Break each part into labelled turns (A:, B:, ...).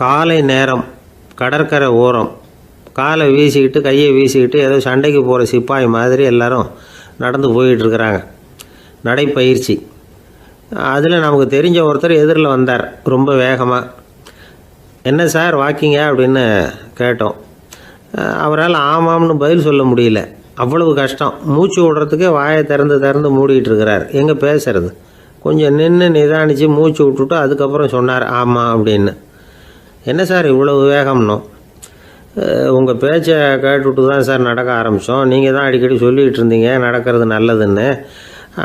A: காலை நேரம், கடற்கரை ஓரம், காலை வீசிக்கிட்டு கையை வீசிக்கிட்டு ஏதோ சண்டைக்கு போகிற சிப்பாய் மாதிரி எல்லாரும் நடந்து போயிட்டுருக்குறாங்க. நடைப்பயிற்சி. அதில் நமக்கு தெரிஞ்ச ஒருத்தர் எதிரில் வந்தார் ரொம்ப வேகமாக. என்ன சார் வாக்கிங்க அப்படின்னு கேட்டோம். அவரால் ஆமாம்னு பதில் சொல்ல முடியல, அவ்வளவு கஷ்டம். மூச்சு விடுறதுக்கே வாயை திறந்து மூடிகிட்டு இருக்கிறார். எங்கே பேசுறது? கொஞ்சம் நின்று நிதானித்து மூச்சு விட்டுட்டு அதுக்கப்புறம் சொன்னார் ஆமாம் அப்படின்னு. என்ன சார் இவ்வளவு வேகம்னோ? உங்கள் பேச்சை கேட்டுவிட்டு தான் சார் நடக்க ஆரம்பித்தோம். நீங்கள் தான் அடிக்கடி சொல்லிகிட்டு இருந்தீங்க நடக்கிறது நல்லதுன்னு.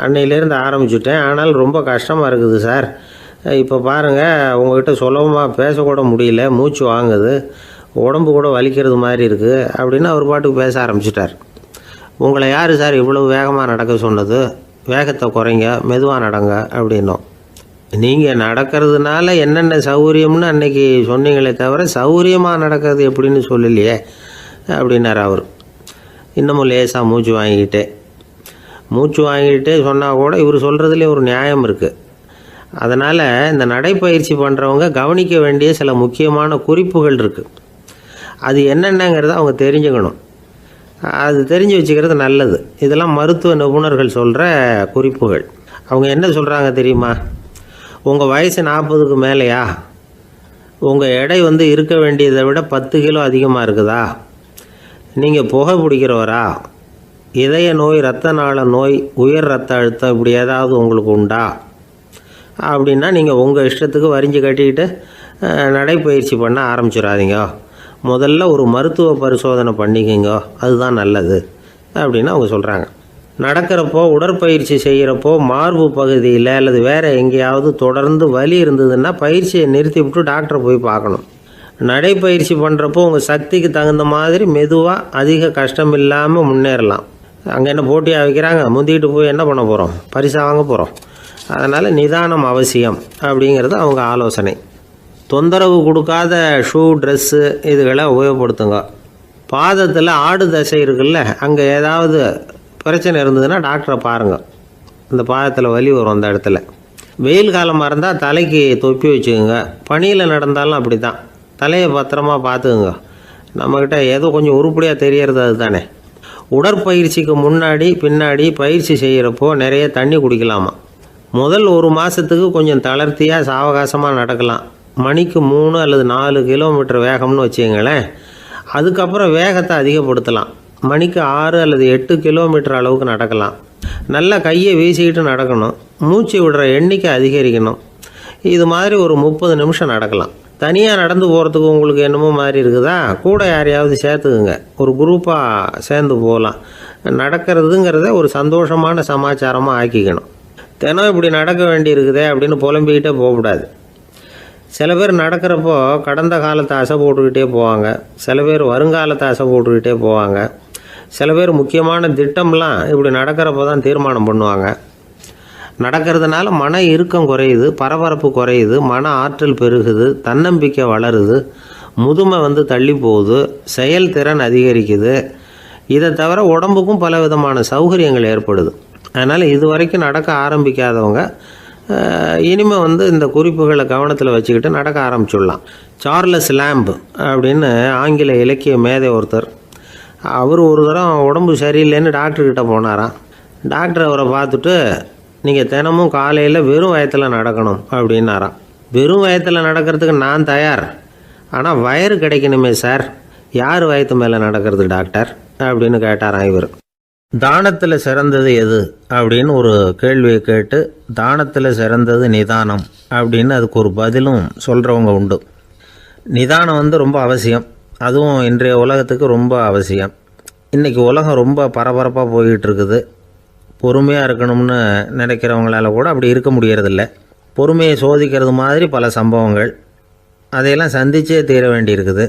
A: அன்னையிலேருந்து ஆரம்பிச்சுட்டேன். ஆனால் ரொம்ப கஷ்டமாக இருக்குது சார். இப்போ பாருங்கள், உங்கள்கிட்ட சுலபமாக பேசக்கூட முடியல, மூச்சு வாங்குது, உடம்பு கூட வலிக்கிறது மாதிரி இருக்குது அப்படின்னு அவர் பாட்டுக்கு பேச ஆரம்பிச்சிட்டார். உங்களை யார் சார் இவ்வளவு வேகமாக நடக்க சொன்னது? வேகத்தை குறைங்க, மெதுவாக நடங்க அப்படின்னோம். நீங்கள் நடக்கிறதுனால என்னென்ன சௌகரியம்னு அன்னைக்கு சொன்னீங்களே தவிர சௌகரியமாக நடக்கிறது எப்படின்னு சொல்லலையே அப்படின்னார் அவர். இன்னமும் லேசாக மூச்சு வாங்கிக்கிட்டே சொன்னால் கூட இவர் சொல்கிறதுலேயே ஒரு நியாயம் இருக்குது. அதனால் இந்த நடைப்பயிற்சி பண்ணுறவங்க கவனிக்க வேண்டிய சில முக்கியமான குறிப்புகள் இருக்குது. அது என்னென்னங்கிறத அவங்க தெரிஞ்சுக்கணும். அது தெரிஞ்சு வச்சுக்கிறது நல்லது. இதெல்லாம் மருத்துவ நிபுணர்கள் சொல்கிற குறிப்புகள். அவங்க என்ன சொல்கிறாங்க தெரியுமா? உங்கள் வயசு 40க்கு மேலேயா? உங்கள் எடை இருக்க வேண்டியதை விட 10 கிலோ அதிகமாக இருக்குதா? நீங்கள் புகை பிடிக்கிறவரா? இதய நோய், இரத்த நாள நோய், உயர் இரத்த அழுத்தம் இப்படி ஏதாவது உங்களுக்கு உண்டா? அப்படின்னா நீங்கள் உங்கள் இஷ்டத்துக்கு வரிஞ்சு கட்டிக்கிட்டு நடைப்பயிற்சி பண்ண ஆரம்பிச்சிடாதீங்க. முதல்ல ஒரு மருத்துவ பரிசோதனை பண்ணிக்கோங்க, அதுதான் நல்லது அப்படின்னு அவங்க சொல்கிறாங்க. நடக்கிறப்போ, உடற்பயிற்சி செய்கிறப்போ மார்பு பகுதியில் அல்லது வேறு எங்கேயாவது தொடர்ந்து வலி இருந்ததுன்னா பயிற்சியை நிறுத்திவிட்டு டாக்டரை போய் பார்க்கணும். நடைப்பயிற்சி பண்ணுறப்போ உங்கள் சக்திக்கு தகுந்த மாதிரி மெதுவாக அதிக கஷ்டம் இல்லாமல் முன்னேறலாம். அங்கே என்ன போட்டியாக வைக்கிறாங்க? முந்திக்கிட்டு போய் என்ன பண்ண போகிறோம்? பரிசாக வாங்க போகிறோம். அதனால் நிதானம் அவசியம் அப்படிங்கிறது அவங்க ஆலோசனை. தொந்தரவு கொடுக்காத ஷூ, ட்ரெஸ்ஸு இதுகளை உபயோகப்படுத்துங்க. பாதத்தில் ஆடு தசை இருக்குல்ல, அங்கே ஏதாவது பிரச்சனை இருந்ததுன்னா டாக்டரை பாருங்கள். இந்த பாதத்தில் வலி வரும் அந்த இடத்துல. வெயில் காலமாக இருந்தால் தலைக்கு தொப்பி வச்சுக்கோங்க. பனியில் நடந்தாலும் அப்படி தான். தலையை பத்திரமா பார்த்துக்குங்க. நம்மக்கிட்ட ஏதோ கொஞ்சம் உருப்படியாக தெரியறது அது தானே. உடற்பயிற்சிக்கு முன்னாடி பின்னாடி பயிற்சி செய்கிறப்போ நிறைய தண்ணி குடிக்கலாமா. முதல் 1 மாதத்துக்கு கொஞ்சம் தளர்த்தியாக சாவகாசமாக நடக்கலாம். மணிக்கு 3 அல்லது 4 கிலோமீட்டர் வேகம்னு வச்சுங்களேன். அதுக்கப்புறம் வேகத்தை அதிகப்படுத்தலாம். மணிக்கு 6 அல்லது 8 கிலோமீட்டர் அளவுக்கு நடக்கலாம். நல்லா கையை வீசிக்கிட்டு நடக்கணும். மூச்சு விடுற எண்ணிக்கை அதிகரிக்கணும். இது மாதிரி ஒரு 30 நிமிஷம் நடக்கலாம். தனியாக நடந்து போகிறதுக்கு உங்களுக்கு என்னமோ மாதிரி இருக்குதா? கூட யாரையாவது சேர்த்துக்குங்க. ஒரு குரூப்பாக சேர்ந்து போகலாம். நடக்கிறதுங்கிறத ஒரு சந்தோஷமான சமாச்சாரமாக ஆக்கிக்கணும். தினம் இப்படி நடக்க வேண்டி இருக்குதே அப்படின்னு புலம்பிக்கிட்டே போகக்கூடாது. சில பேர் நடக்கிறப்போ கடந்த காலத்தை அசை போட்டுக்கிட்டே போவாங்க. சில பேர் வருங்காலத்தை அசை போட்டுக்கிட்டே போவாங்க. சில பேர் முக்கியமான திட்டம்லாம் இப்படி நடக்கிறப்போ தான் தீர்மானம் பண்ணுவாங்க. நடக்கிறதுனால மன இறுக்கம் குறையுது, பரபரப்பு குறையுது, மன ஆற்றல் பெருகுது, தன்னம்பிக்கை வளருது, முதுமை தள்ளி போகுது, செயல்திறன் அதிகரிக்குது. இதை தவிர உடம்புக்கும் பல விதமான சௌகரியங்கள் ஏற்படுது. அதனால் இது வரைக்கும் நடக்க ஆரம்பிக்காதவங்க இனிமேல் இந்த குறிப்புகளை கவனத்தில் வச்சுக்கிட்டு நடக்க ஆரம்பிச்சுடலாம். சார்லஸ் லேம்ப் அப்படின்னு ஆங்கில இலக்கிய மேதை ஒருத்தர். அவர் ஒரு தரம் உடம்பு சரியில்லைன்னு டாக்டர்கிட்ட போனாராம். டாக்டர் அவரை பார்த்துட்டு, நீங்கள் தினமும் காலையில் வெறும் வயத்தில் நடக்கணும் அப்படின்னாராம். வெறும் வயத்தில் நடக்கிறதுக்கு நான் தயார், ஆனால் வயிறு கிடைக்கணுமே சார். யார் வயத்து மேலே நடக்கிறது டாக்டர் அப்படின்னு கேட்டாராம் இவர். தானத்தில் சிறந்தது எது அப்படின்னு ஒரு கேள்வியை கேட்டு, தானத்தில் சிறந்தது நிதானம் அப்படின்னு அதுக்கு ஒரு பதிலும் சொல்கிறவங்க உண்டு. நிதானம் ரொம்ப அவசியம். அதுவும் இன்றைய உலகத்துக்கு ரொம்ப அவசியம். இன்றைக்கி உலகம் ரொம்ப பரபரப்பாக போய்கிட்டு இருக்குது. பொறுமையாக இருக்கணும்னு நினைக்கிறவங்களால கூட அப்படி இருக்க முடியறதில்ல. பொறுமையை சோதிக்கிறது மாதிரி பல சம்பவங்கள். அதையெல்லாம் சந்திச்சே தீர வேண்டியிருக்குது.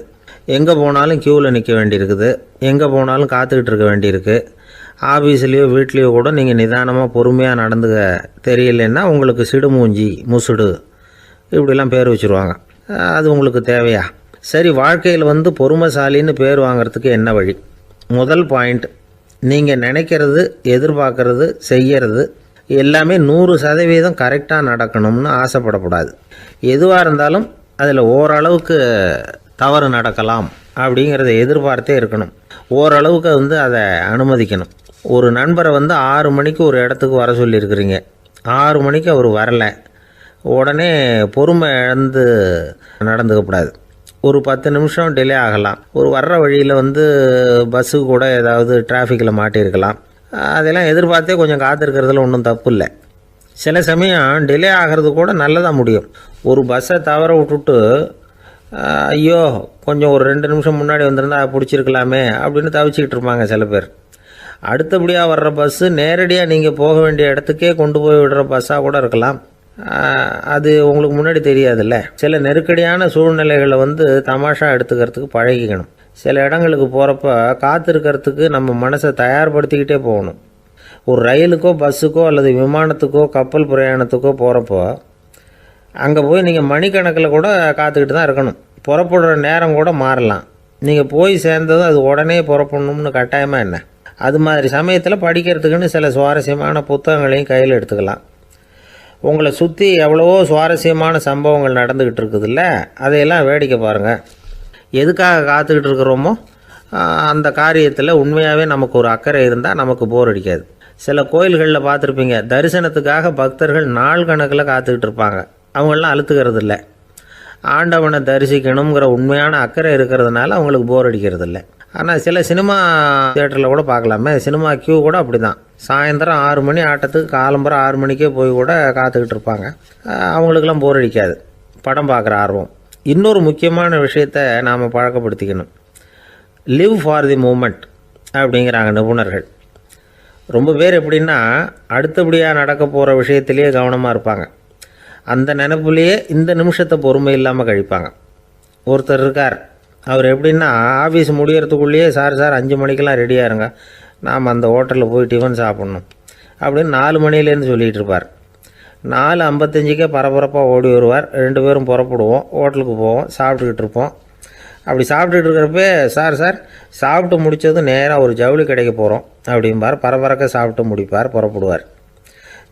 A: எங்கே போனாலும் க்யூவில் நிற்க வேண்டியிருக்குது. எங்கே போனாலும் காத்துக்கிட்டு இருக்க வேண்டியிருக்கு. ஆஃபீஸ்லேயோ வீட்லேயோ கூட நீங்கள் நிதானமாக பொறுமையாக நடந்துக்க தெரியலன்னா உங்களுக்கு சிடுமூஞ்சி, முசுடு இப்படிலாம் பேர் வச்சுருவாங்க. அது உங்களுக்கு தேவையா? சரி, வாழ்க்கையில் பொறுமைசாலின்னு பேர் வாங்கிறதுக்கு என்ன வழி? முதல் பாயிண்ட், நீங்கள் நினைக்கிறது, எதிர்பார்க்கறது, செய்கிறது எல்லாமே 100% கரெக்டாக நடக்கணும்னு ஆசைப்படக்கூடாது. எதுவாக இருந்தாலும் அதில் ஓரளவுக்கு தவறு நடக்கலாம் அப்படிங்கிறத எதிர்பார்த்தே இருக்கணும். ஓரளவுக்கு வந்து அதை அனுமதிக்கணும். ஒரு நண்பரை வந்து 6 மணிக்கு ஒரு இடத்துக்கு வர சொல்லியிருக்கிறீங்க. 6 மணிக்கு அவர் வரலை. உடனே பொறுமை இழந்து நடந்துக்கக்கூடாது. ஒரு 10 நிமிஷம் டிலே ஆகலாம். ஒரு வர்ற வழியில் வந்து பஸ்ஸு கூட ஏதாவது டிராஃபிக்கில் மாட்டியிருக்கலாம். அதெல்லாம் எதிர்பார்த்தே கொஞ்சம் காத்திருக்கிறதுல ஒன்றும் தப்பு இல்லை. சில சமயம் டிலே ஆகிறது கூட நல்லதாக முடியும். ஒரு பஸ்ஸை தவற விட்டுட்டு ஐயோ கொஞ்சம் ஒரு 2 நிமிஷம் முன்னாடி வந்திருந்தா பிடிச்சிருக்கலாமே அப்படின்னு தவிச்சிக்கிட்டு இருப்பாங்க சில பேர். அடுத்தபடியாக வர்ற பஸ்ஸு நேரடியாக நீங்கள் போக வேண்டிய இடத்துக்கே கொண்டு போய் விடுற பஸ்ஸாக கூட இருக்கலாம். அது உங்களுக்கு முன்னாடி தெரியாதுல்ல. சில நெருக்கடியான சூழ்நிலைகளை வந்து தமாஷா எடுத்துக்கிறதுக்கு பழகிக்கணும். சில இடங்களுக்கு போகிறப்ப காத்திருக்கிறதுக்கு நம்ம மனசை தயார்படுத்திக்கிட்டே போகணும். ஒரு ரயிலுக்கோ பஸ்ஸுக்கோ அல்லது விமானத்துக்கோ கப்பல் பிரயாணத்துக்கோ போகிறப்போ அங்கே போய் நீங்கள் மணிக்கணக்கில் கூட காத்துக்கிட்டு தான் இருக்கணும். புறப்படுற நேரம் கூட மாறலாம். நீங்கள் போய் சேர்ந்ததும் அது உடனே புறப்படணும்னு கட்டாயமாக என்ன? அது மாதிரி சமயத்தில் படிக்கிறதுக்குன்னு சில சுவாரஸ்யமான புத்தகங்களையும் கையில் எடுத்துக்கலாம். உங்களை சுற்றி எவ்வளவோ சுவாரஸ்யமான சம்பவங்கள் நடந்துக்கிட்டு இருக்குதுல்ல, அதையெல்லாம் வேடிக்கை பாருங்கள். எதுக்காக காத்துக்கிட்டு இருக்கிறோமோ அந்த காரியத்தில் உண்மையாகவே நமக்கு ஒரு அக்கறை இருந்தால் நமக்கு போர் அடிக்காது. சில கோயில்களில் பார்த்துருப்பீங்க, தரிசனத்துக்காக பக்தர்கள் நாள் கணக்கில் காத்துக்கிட்டு இருப்பாங்க. அவங்களெலாம் அழுத்துக்கிறது இல்லை. ஆண்டவனை தரிசிக்கணுங்கிற உண்மையான அக்கறை இருக்கிறதுனால அவங்களுக்கு போர் அடிக்கிறது இல்லை. ஆனால் சில சினிமா தியேட்டரில் கூட பார்க்கலாமே, சினிமா கியூ கூட அப்படி தான். சாயந்தரம் 6 மணி ஆட்டத்துக்கு காலம்பரம் 6 மணிக்கே போய் கூட காத்துக்கிட்டு இருப்பாங்க. அவங்களுக்கெல்லாம் போர் அடிக்காது, படம் பார்க்குற ஆர்வம். இன்னொரு முக்கியமான விஷயத்தை நாம் பழக்கப்படுத்திக்கணும். லிவ் ஃபார் தி மூமெண்ட் அப்படிங்கிறாங்க நிபுணர்கள். ரொம்ப பேர் எப்படின்னா அடுத்தபடியாக நடக்க போகிற விஷயத்திலேயே கவனமாக இருப்பாங்க. அந்த நினைப்புலேயே இந்த நிமிஷத்தை பொறுமை இல்லாமல் கழிப்பாங்க. ஒருத்தர் இருக்கார், அவர் எப்படின்னா ஆஃபீஸ் முடியறதுக்குள்ளேயே சார் 5 மணிக்கெல்லாம் ரெடியாக இருங்க, நாம் அந்த ஹோட்டலில் போய் டிஃபன் சாப்பிட்ணும் அப்படின்னு 4 மணிலேருந்து சொல்லிகிட்டு இருப்பார். 4:55 பரபரப்பாக ஓடி வருவார். 2 பேரும் புறப்படுவோம், ஹோட்டலுக்கு போவோம், சாப்பிட்டுக்கிட்டு இருப்போம். அப்படி சாப்பிட்டுட்டு இருக்கிறப்ப சார் சாப்பிட்டு முடித்ததும் நேராக ஒரு ஜவுளி கடைக்கு போகிறோம் அப்படிம்பார். பரபரக்க சாப்பிட்டு முடிப்பார், புறப்படுவார்.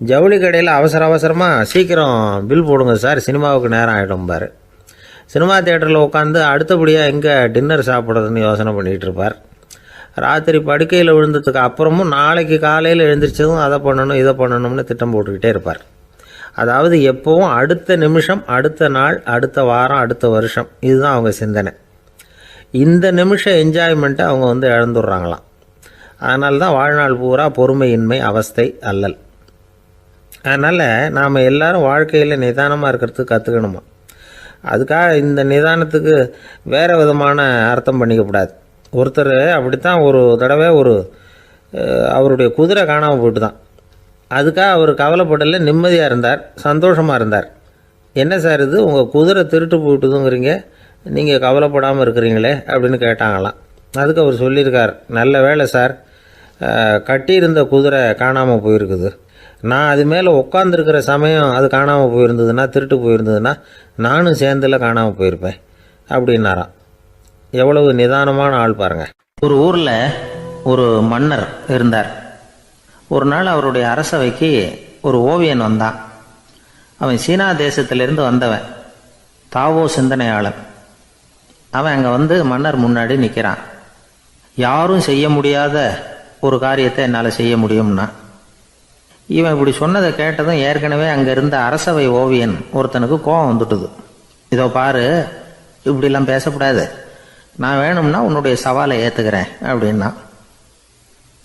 A: ஜவுளி கடையில் அவசரமாக சீக்கிரம் பில் போடுங்க சார், சினிமாவுக்கு நேரம் ஆகிடும்பார். சினிமா தியேட்டரில் உட்காந்து அடுத்தபடியாக எங்கே டின்னர் சாப்பிட்றதுன்னு யோசனை பண்ணிகிட்டு இருப்பார். ராத்திரி படுக்கையில் விழுந்ததுக்கு அப்புறமும் நாளைக்கு காலையில் எழுந்திரிச்சதும் அதை பண்ணணும் இதை பண்ணணும்னு திட்டம் போட்டுக்கிட்டே இருப்பார். அதாவது எப்போவும் அடுத்த நிமிஷம், அடுத்த நாள், அடுத்த வாரம், அடுத்த வருஷம், இதுதான் அவங்க சிந்தனை. இந்த நிமிஷம் என்ஜாய்மெண்ட்டை அவங்க வந்து இழந்துடுறாங்களாம். அதனால தான் வாழ்நாள் பூரா பொறுமையின்மை, அவஸ்தை, அல்லல். அதனால் நாம் எல்லோரும் வாழ்க்கையில் நிதானமாக இருக்கிறதுக்கு கற்றுக்கணுமா. அதுக்காக இந்த நிதானத்துக்கு வேறு விதமான அர்த்தம் பண்ணிக்கக்கூடாது. ஒருத்தர் அப்படித்தான் ஒரு தடவை அவருடைய குதிரை காணாமல் போயிட்டு தான். அதுக்காக அவர் கவலைப்படலை, நிம்மதியாக இருந்தார், சந்தோஷமாக இருந்தார். என்ன சார் இது, உங்கள் குதிரை திருட்டு போயிட்டுதுங்கிறீங்க, நீங்கள் கவலைப்படாமல் இருக்கிறீங்களே அப்படின்னு கேட்டாங்களாம். அதுக்கு அவர் சொல்லியிருக்கார், நல்ல வேலை சார், கட்டியிருந்த குதிரை காணாமல் போயிருக்குது. நான் அது மேலே உட்காந்துருக்கிற சமயம் அது காணாமல் போயிருந்ததுன்னா, திருட்டு போயிருந்ததுன்னா நானும் சேர்ந்தில் காணாமல் போயிருப்பேன் அப்படின்னாராம். எவ்வளவு நிதானமான ஆள் பாருங்கள். ஒரு ஊரில் ஒரு மன்னர் இருந்தார். ஒரு நாள் அவருடைய அரசவைக்கு ஒரு ஓவியன் வந்தான். அவன் சீனா தேசத்திலிருந்து வந்தவன், தாவோ சிந்தனையாளன். அவன் அங்கே வந்து மன்னர் முன்னாடி நிற்கிறான். யாரும் செய்ய முடியாத ஒரு காரியத்தை என்னால் செய்ய முடியும்னா. இவன் இப்படி சொன்னதை கேட்டதும் ஏற்கனவே அங்கே இருந்த அரசவை ஓவியன் ஒருத்தனுக்கு கோபம் வந்துட்டுது. இதோ பாரு, இப்படிலாம் பேசக்கூடாது, நான் வேணும்னா உன்னுடைய சவாலை ஏற்றுக்கிறேன் அப்படின்னா.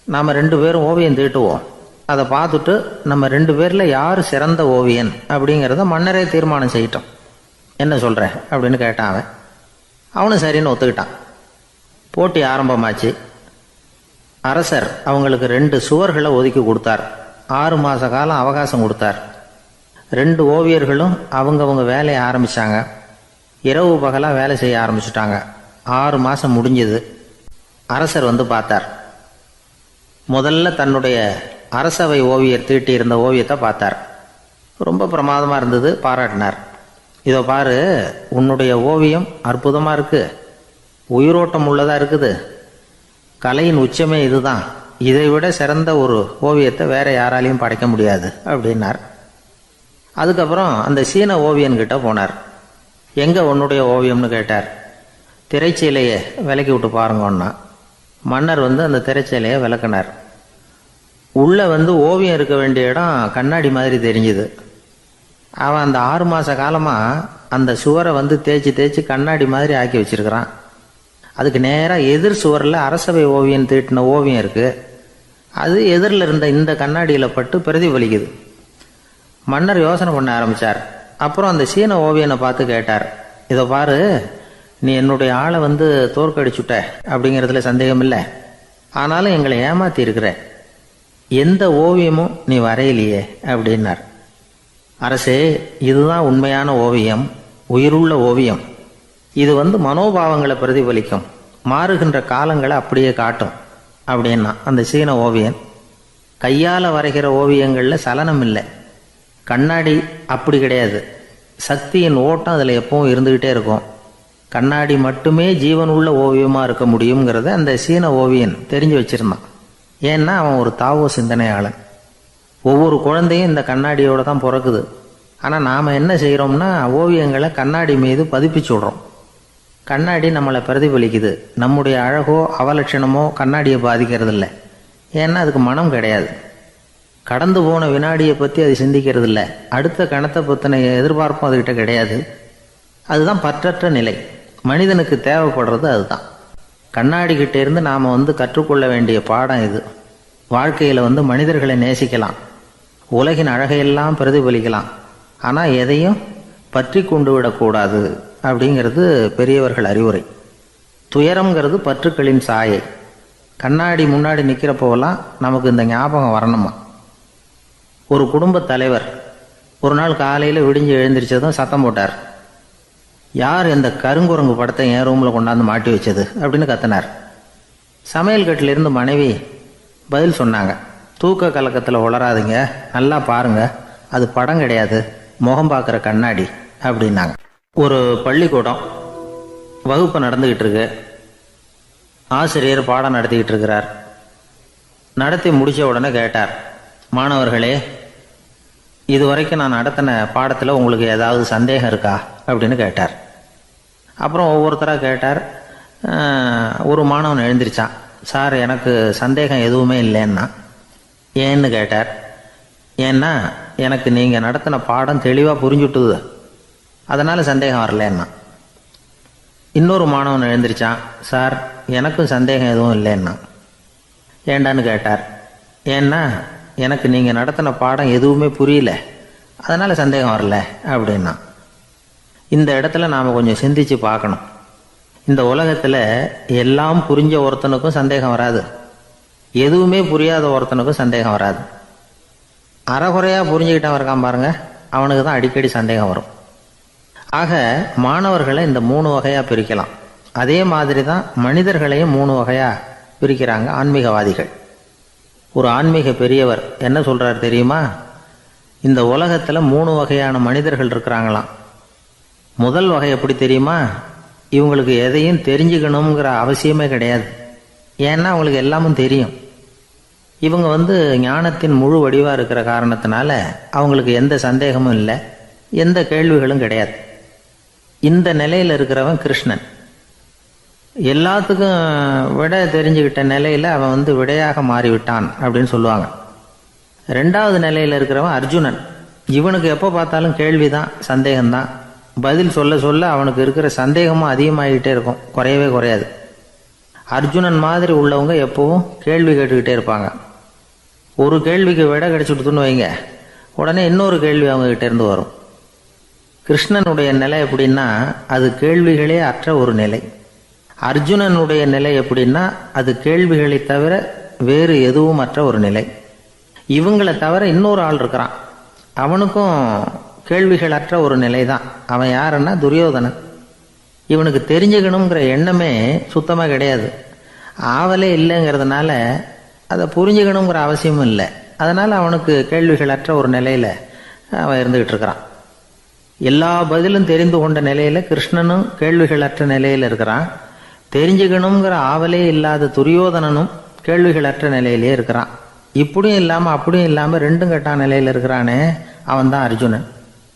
A: நாம் 2 பேரும் ஓவியம் தீட்டுவோம், அதை பார்த்துட்டு நம்ம 2 பேரில் யார் சிறந்த ஓவியன் அப்படிங்கிறத மன்னரே தீர்மானம் செய்யட்டும், என்ன சொல்கிற அப்படின்னு கேட்டான். அவனும் சரின்னு ஒத்துக்கிட்டான். போட்டி ஆரம்பமாச்சு. அரசர் அவங்களுக்கு 2 சுவர்களை ஒதுக்கி கொடுத்தார். 6 மாத காலம் அவகாசம் கொடுத்தார். 2 ஓவியர்களும் அவங்கவுங்க வேலையை ஆரம்பித்தாங்க. இரவு பகலாக வேலை செய்ய ஆரம்பிச்சுட்டாங்க. 6 மாதம் முடிஞ்சது. அரசர் வந்து பார்த்தார். முதல்ல தன்னுடைய அரசவை ஓவியர் தீட்டியிருந்த ஓவியத்தை பார்த்தார். ரொம்ப பிரமாதமாக இருந்தது, பாராட்டினார். இதோ பாரு, உன்னுடைய ஓவியம் அற்புதமாக இருக்குது, உயிரோட்டம் உள்ளதாக இருக்குது, கலையின் உச்சமே இதுதான், இதை விட சிறந்த ஒரு ஓவியத்தை வேற யாராலையும் படைக்க முடியாது அப்படின்னார். அதுக்கப்புறம் அந்த சீன ஓவியன்கிட்ட போனார்.
B: எங்கே உன்னுடைய ஓவியம்னு கேட்டார். திரைச்சீலையை விலக்கி விட்டு பாருங்கன்னா மன்னர் அந்த திரைச்சீலையை விளக்குனார். உள்ளே ஓவியம் இருக்க வேண்டிய இடம் கண்ணாடி மாதிரி தெரிஞ்சுது. அவன் அந்த 6 மாத காலமாக அந்த சுவரை தேய்ச்சி தேய்ச்சி கண்ணாடி மாதிரி ஆக்கி வச்சிருக்கிறான். அதுக்கு நேராக எதிர் சுவரில் அரசவை ஓவியம் தீட்டின ஓவியம் இருக்குது. அது எதிரில் இருந்த இந்த கண்ணாடியில் பட்டு பிரதிபலிக்குது. மன்னர் யோசனை பண்ண ஆரம்பித்தார். அப்புறம் அந்த சீன ஓவியனை பார்த்து கேட்டார், இதை பாரு, நீ என்னுடைய ஆளை தோற்கடிச்சுட்ட அப்படிங்கிறதுல சந்தேகம் இல்லை. ஆனாலும் எங்களை ஏமாத்தி இருக்கிற, எந்த ஓவியமும் நீ வரையிலையே அப்படின்னார். அரசே, இதுதான் உண்மையான ஓவியம், உயிருள்ள ஓவியம். இது மனோபாவங்களை பிரதிபலிக்கும், மாறுகின்ற காலங்களை அப்படியே காட்டும் அப்படின்னா அந்த சீன ஓவியன். கையால் வரைகிற ஓவியங்களில் சலனம் இல்லை. கண்ணாடி அப்படி கிடையாது. சக்தியின் ஓட்டம் அதில் எப்பவும் இருந்துக்கிட்டே இருக்கும். கண்ணாடி மட்டுமே ஜீவனுள்ள ஓவியமாக இருக்க முடியுங்கிறத அந்த சீன ஓவியன் தெரிஞ்சு வச்சிருந்தான். ஏன்னா அவன் ஒரு தாவோ சிந்தனையாளன். ஒவ்வொரு குழந்தையும் இந்த கண்ணாடியோடு தான் பிறக்குது. ஆனால் நாம் என்ன செய்கிறோம்னா ஓவியங்களை கண்ணாடி மீது பதிப்பிச்சு விடுறோம். கண்ணாடி நம்மளை பிரதிபலிக்குது. நம்முடைய அழகோ அவலட்சணமோ கண்ணாடியை பாதிக்கிறது இல்லை. ஏன்னா அதுக்கு மனம் கிடையாது. கடந்து போன வினாடியை பற்றி அது சிந்திக்கிறது இல்லை. அடுத்த கணத்தை பற்றின எதிர்பார்ப்பும் அதுகிட்ட கிடையாது. அதுதான் பற்றற்ற நிலை. மனிதனுக்கு தேவைப்படுறது அதுதான். கண்ணாடி கிட்டே இருந்து நாம் கற்றுக்கொள்ள வேண்டிய பாடம் இது. வாழ்க்கையில் மனிதர்களை நேசிக்கலாம், உலகின் அழகையெல்லாம் பிரதிபலிக்கலாம், ஆனால் எதையும் பற்றி கொண்டு விடக்கூடாது அப்படிங்கிறது பெரியவர்கள் அறிவுரை. துயரம்ங்கிறது பற்றுக்களின் சாயை. கண்ணாடி முன்னாடி நிற்கிறப்போவெல்லாம் நமக்கு இந்த ஞாபகம் வரணுமா. ஒரு குடும்பத் தலைவர் ஒரு நாள் காலையில் விடிஞ்சு எழுந்திரிச்சதும் சத்தம் போட்டார். யார் இந்த கருங்குரங்கு படத்தை என் ரூமில் கொண்டாந்து மாட்டி வச்சது அப்படின்னு கத்தினார். சமையல் கட்டிலிருந்து மனைவி பதில் சொன்னாங்க, தூக்க கலக்கத்தில் உளராதுங்க, நல்லா பாருங்க, அது படம் கிடையாது, முகம் பார்க்குற கண்ணாடி அப்படின்னாங்க. ஒரு பள்ளிக்கூடம் வகுப்பு நடந்துக்கிட்டு இருக்கு. ஆசிரியர் பாடம் நடத்திக்கிட்டு இருக்கிறார். நடத்தி முடித்த உடனே கேட்டார், மாணவர்களே, இதுவரைக்கும் நான் நடத்தின பாடத்தில் உங்களுக்கு ஏதாவது சந்தேகம் இருக்கா அப்படின்னு கேட்டார். அப்புறம் ஒவ்வொருத்தராக கேட்டார். ஒரு மாணவன் எழுந்திரிச்சான். சார், எனக்கு சந்தேகம் எதுவுமே இல்லைன்னா. ஏன்னு கேட்டார். ஏன்னா எனக்கு நீங்கள் நடத்தின பாடம் தெளிவாக புரிஞ்சுட்டுது, அதனால் சந்தேகம் வரலன்னா. இன்னொரு மாணவன் எழுந்திரிச்சான். சார், எனக்கும் சந்தேகம் எதுவும் இல்லைன்னா. ஏண்டான்னு கேட்டார். ஏன்னா எனக்கு நீங்கள் நடத்தின பாடம் எதுவுமே புரியல, அதனால் சந்தேகம் வரல அப்படின்னா. இந்த இடத்துல நாம் கொஞ்சம் சிந்திச்சு பார்க்கணும். இந்த உலகத்தில் எல்லாம் புரிஞ்ச ஒருத்தனுக்கும் சந்தேகம் வராது, எதுவுமே புரியாத ஒருத்தனுக்கும் சந்தேகம் வராது. அறகுறையாக புரிஞ்சுக்கிட்டவன் இருக்கான் பாருங்க, அவனுக்கு தான் அடிக்கடி சந்தேகம் வரும். ஆக மாணவர்களை இந்த 3 வகையாக பிரிக்கலாம். அதே மாதிரி தான் மனிதர்களையும் 3 வகையாக பிரிக்கிறாங்க ஆன்மீகவாதிகள். ஒரு ஆன்மீக பெரியவர் என்ன சொல்கிறார் தெரியுமா? இந்த உலகத்தில் 3 வகையான மனிதர்கள் இருக்கிறாங்களாம். முதல் வகை எப்படி தெரியுமா? இவங்களுக்கு எதையும் தெரிஞ்சுக்கணுங்கிற அவசியமே கிடையாது. ஏன்னா அவங்களுக்கு எல்லாமும் தெரியும். இவங்க ஞானத்தின் முழு வடிவாக இருக்கிற காரணத்தினால அவங்களுக்கு எந்த சந்தேகமும் இல்லை, எந்த கேள்விகளும் கிடையாது. இந்த நிலையில் இருக்கிறவன் கிருஷ்ணன். எல்லாத்துக்கும் விட தெரிஞ்சுக்கிட்ட நிலையில் அவன் விடையாக மாறிவிட்டான் அப்படின்னு சொல்லுவாங்க. 2வது நிலையில் இருக்கிறவன் அர்ஜுனன். இவனுக்கு எப்போ பார்த்தாலும் கேள்விதான், சந்தேகம்தான். பதில் சொல்ல சொல்ல அவனுக்கு இருக்கிற சந்தேகமும் அதிகமாகிக்கிட்டே இருக்கும், குறையவே குறையாது. அர்ஜுனன் மாதிரி உள்ளவங்க எப்பவும் கேள்வி கேட்டுக்கிட்டே இருப்பாங்க. ஒரு கேள்விக்கு விட கிடைச்சுட்டுன்னு வைங்க, உடனே இன்னொரு கேள்வி அவங்ககிட்ட இருந்து வரும். கிருஷ்ணனுடைய நிலை எப்படின்னா அது கேள்விகளே அற்ற ஒரு நிலை. அர்ஜுனனுடைய நிலை எப்படின்னா அது கேள்விகளை தவிர வேறு எதுவும் அற்ற ஒரு நிலை. இவங்களை தவிர இன்னொரு ஆள் இருக்கிறான், அவனுக்கும் கேள்விகள் அற்ற ஒரு நிலை தான். அவன் யாருன்னா துரியோதனன். இவனுக்கு தெரிஞ்சுக்கணுங்கிற எண்ணமே சுத்தமாக கிடையாது. ஆவலே இல்லைங்கிறதுனால அதை புரிஞ்சுக்கணுங்கிற அவசியமும் இல்லை. அதனால் அவனுக்கு கேள்விகள் அற்ற ஒரு நிலையில் அவன் இருந்துக்கிட்டு இருக்கிறான். எல்லா பதிலும் தெரிந்து கொண்ட நிலையில் கிருஷ்ணனும் கேள்விகள் அற்ற நிலையில் இருக்கிறான். தெரிஞ்சுக்கணுங்கிற ஆவலே இல்லாத துரியோதனனும் கேள்விகள் அற்ற நிலையிலே இருக்கிறான். இப்படியும் இல்லாமல் அப்படியும் இல்லாமல் 2ம் கெட்டான நிலையில் இருக்கிறானே, அவன் தான் அர்ஜுனன்.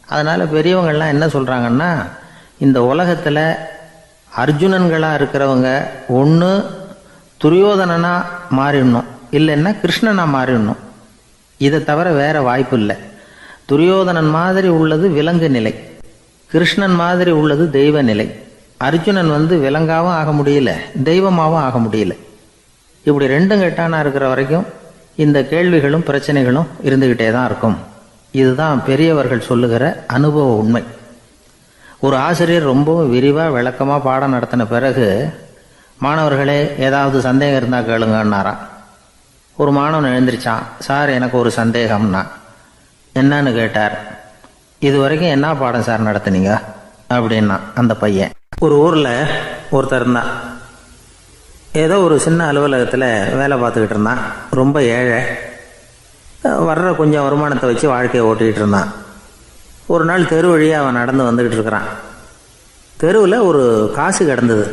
B: அதனால் பெரியவங்கள்லாம் என்ன சொல்கிறாங்கன்னா, இந்த உலகத்தில் அர்ஜுனன்களாக இருக்கிறவங்க ஒன்று துரியோதனனாக மாறிடணும், இல்லைன்னா கிருஷ்ணனாக மாறிடணும். இதை தவிர வேறு வாய்ப்பு இல்லை. துரியோதனன் மாதிரி உள்ளது விலங்கு நிலை, கிருஷ்ணன் மாதிரி உள்ளது தெய்வ நிலை. அர்ஜுனன் விலங்காவும் ஆக முடியல, தெய்வமாகவும் ஆக முடியல. இப்படி ரெண்டும் கெட்டானா இருக்கிற வரைக்கும் இந்த கேள்விகளும் பிரச்சனைகளும் இருந்துக்கிட்டே தான் இருக்கும். இதுதான் பெரியவர்கள் சொல்லுகிற அனுபவ உண்மை. ஒரு ஆசிரியர் ரொம்பவும் விரிவாக விளக்கமாக பாடம் நடத்தின பிறகு, மாணவர்களே ஏதாவது சந்தேகம் இருந்தால் கேளுங்கன்னாராம். ஒரு மாணவன் எழுந்திரிச்சான். சார், எனக்கு ஒரு சந்தேகம்னா. என்னன்னு கேட்டார். இது வரைக்கும் என்ன பாடம் சார் நடத்துனீங்க அப்படின்னா அந்த பையன். ஒரு ஊரில் ஒருத்தர் இருந்தான். ஏதோ ஒரு சின்ன அலுவலகத்தில் வேலை பார்த்துக்கிட்டு இருந்தான். ரொம்ப ஏழை. வர்ற கொஞ்சம் வருமானத்தை வச்சு வாழ்க்கையை ஓட்டிகிட்டு இருந்தான். ஒரு நாள் தெரு வழியாக அவன் நடந்து வந்துக்கிட்டு இருக்கிறான். தெருவில் ஒரு காசு கிடந்தது.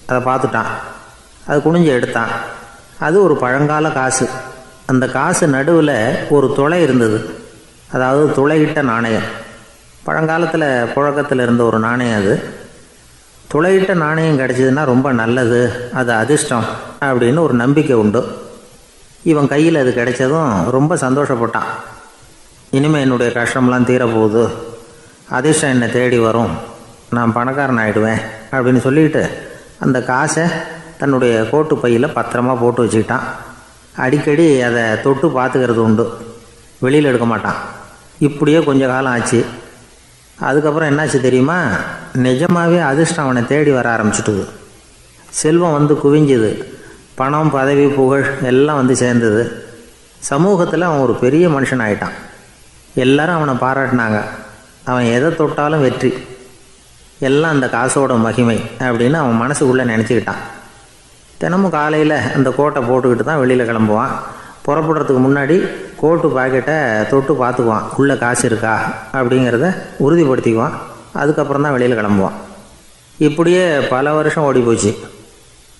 B: அதை பார்த்துட்டான். அது குனிஞ்சு எடுத்தான். அது ஒரு பழங்கால காசு. அந்த காசு நடுவில் ஒரு துளை இருந்தது. அதாவது துளையிட்ட நாணயம். பழங்காலத்தில் புழக்கத்தில் இருந்த ஒரு நாணயம் அது. துளையிட்ட நாணயம் கிடச்சிதுன்னா ரொம்ப நல்லது, அது அதிர்ஷ்டம் அப்படின்னு ஒரு நம்பிக்கை உண்டு. இவன் கையில் அது கிடைச்சதும் ரொம்ப சந்தோஷப்பட்டான். இனிமேல் என்னுடைய கஷ்டம்லாம் தீரப்போகுது, அதிர்ஷ்டம் என்னை தேடி வரும், நான் பணக்காரன் ஆகிடுவேன் அப்படின்னு சொல்லிட்டு அந்த காசை தன்னுடைய கோட்டு பையில் பத்திரமா போட்டு வச்சுக்கிட்டான். அடிக்கடி அதை தொட்டு பார்த்துக்கிறது உண்டு, வெளியில் எடுக்க மாட்டான். இப்படியே கொஞ்ச காலம் ஆச்சு. அதுக்கப்புறம் என்னாச்சு தெரியுமா? நிஜமாகவே அதிர்ஷ்டம் அவனை தேடி வர ஆரம்பிச்சுட்டுது. செல்வம் குவிஞ்சுது. பணம், பதவி, புகழ் எல்லாம் சேர்ந்தது. சமூகத்தில் அவன் ஒரு பெரிய மனுஷன் ஆகிட்டான். எல்லாரும் அவனை பாராட்டினாங்க. அவன் எதை தொட்டாலும் வெற்றி, எல்லாம் அந்த காசோட மகிமை அப்படின்னு அவன் மனசுக்குள்ளே நினச்சிக்கிட்டான். தினமும் காலையில் அந்த கோட்டை போட்டுக்கிட்டு தான் வெளியில் கிளம்புவான். புறப்படுறதுக்கு முன்னாடி கோட்டு பாக்கெட்டை தொட்டு பார்த்துக்குவான், உள்ளே காசு இருக்கா அப்படிங்கிறத உறுதிப்படுத்திக்குவான். அதுக்கப்புறம் தான் வெளியில் கிளம்புவான். இப்படியே பல வருஷம் ஓடி போச்சு.